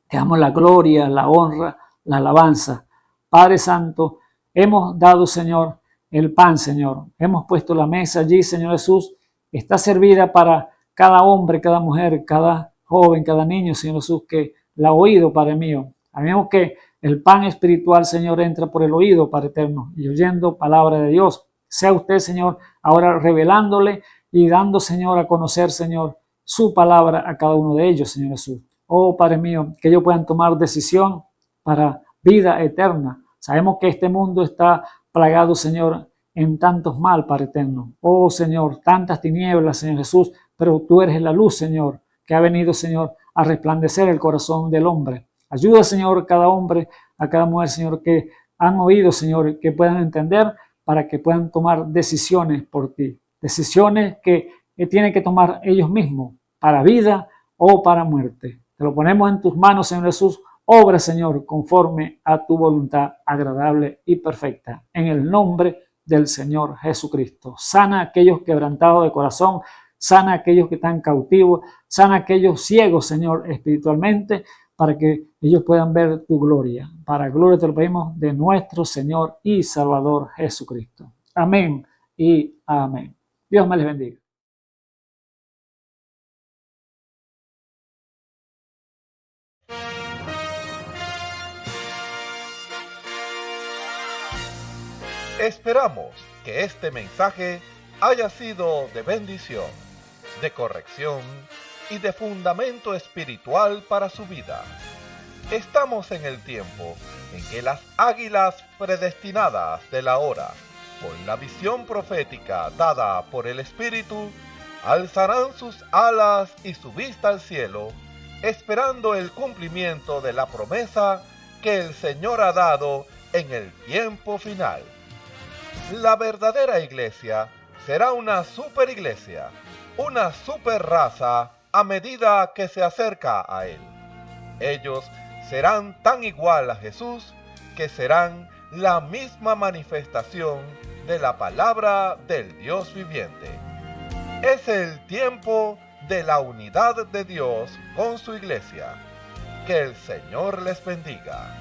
Te damos la gloria, la honra, la alabanza. Padre Santo, hemos dado, Señor, el pan, Señor. Hemos puesto la mesa allí, Señor Jesús. Está servida para cada hombre, cada mujer, cada joven, cada niño, Señor Jesús, que la ha oído, Padre mío. Sabemos que el pan espiritual, Señor, entra por el oído, Padre eterno, y oyendo palabra de Dios. Sea usted, Señor, ahora revelándole y dando, Señor, a conocer, Señor, su palabra a cada uno de ellos, Señor Jesús. Oh, Padre mío, que ellos puedan tomar decisión para vida eterna. Sabemos que este mundo está plagado, Señor, en tantos mal, Padre eterno. Oh, Señor, tantas tinieblas, Señor Jesús, pero tú eres la luz, Señor, que ha venido, Señor, a resplandecer el corazón del hombre. Ayuda, Señor, a cada hombre, a cada mujer, Señor, que han oído, Señor, que puedan entender para que puedan tomar decisiones por ti. Decisiones que tienen que tomar ellos mismos para vida o para muerte. Te lo ponemos en tus manos, Señor Jesús. Obra, Señor, conforme a tu voluntad agradable y perfecta. En el nombre del Señor Jesucristo. Sana a aquellos quebrantados de corazón. Sana a aquellos que están cautivos. Sana a aquellos ciegos, Señor, espiritualmente, para que ellos puedan ver tu gloria. Para gloria te lo pedimos de nuestro Señor y Salvador Jesucristo. Amén y amén. Dios me les bendiga. Esperamos que este mensaje haya sido de bendición, de corrección y de fundamento espiritual para su vida. Estamos en el tiempo en que las águilas predestinadas de la hora, con la visión profética dada por el Espíritu, alzarán sus alas y su vista al cielo, esperando el cumplimiento de la promesa que el Señor ha dado en el tiempo final. La verdadera iglesia será una superiglesia, una superraza a medida que se acerca a Él. Ellos serán tan igual a Jesús que serán la misma manifestación de la palabra del Dios viviente. Es el tiempo de la unidad de Dios con su iglesia. Que el Señor les bendiga.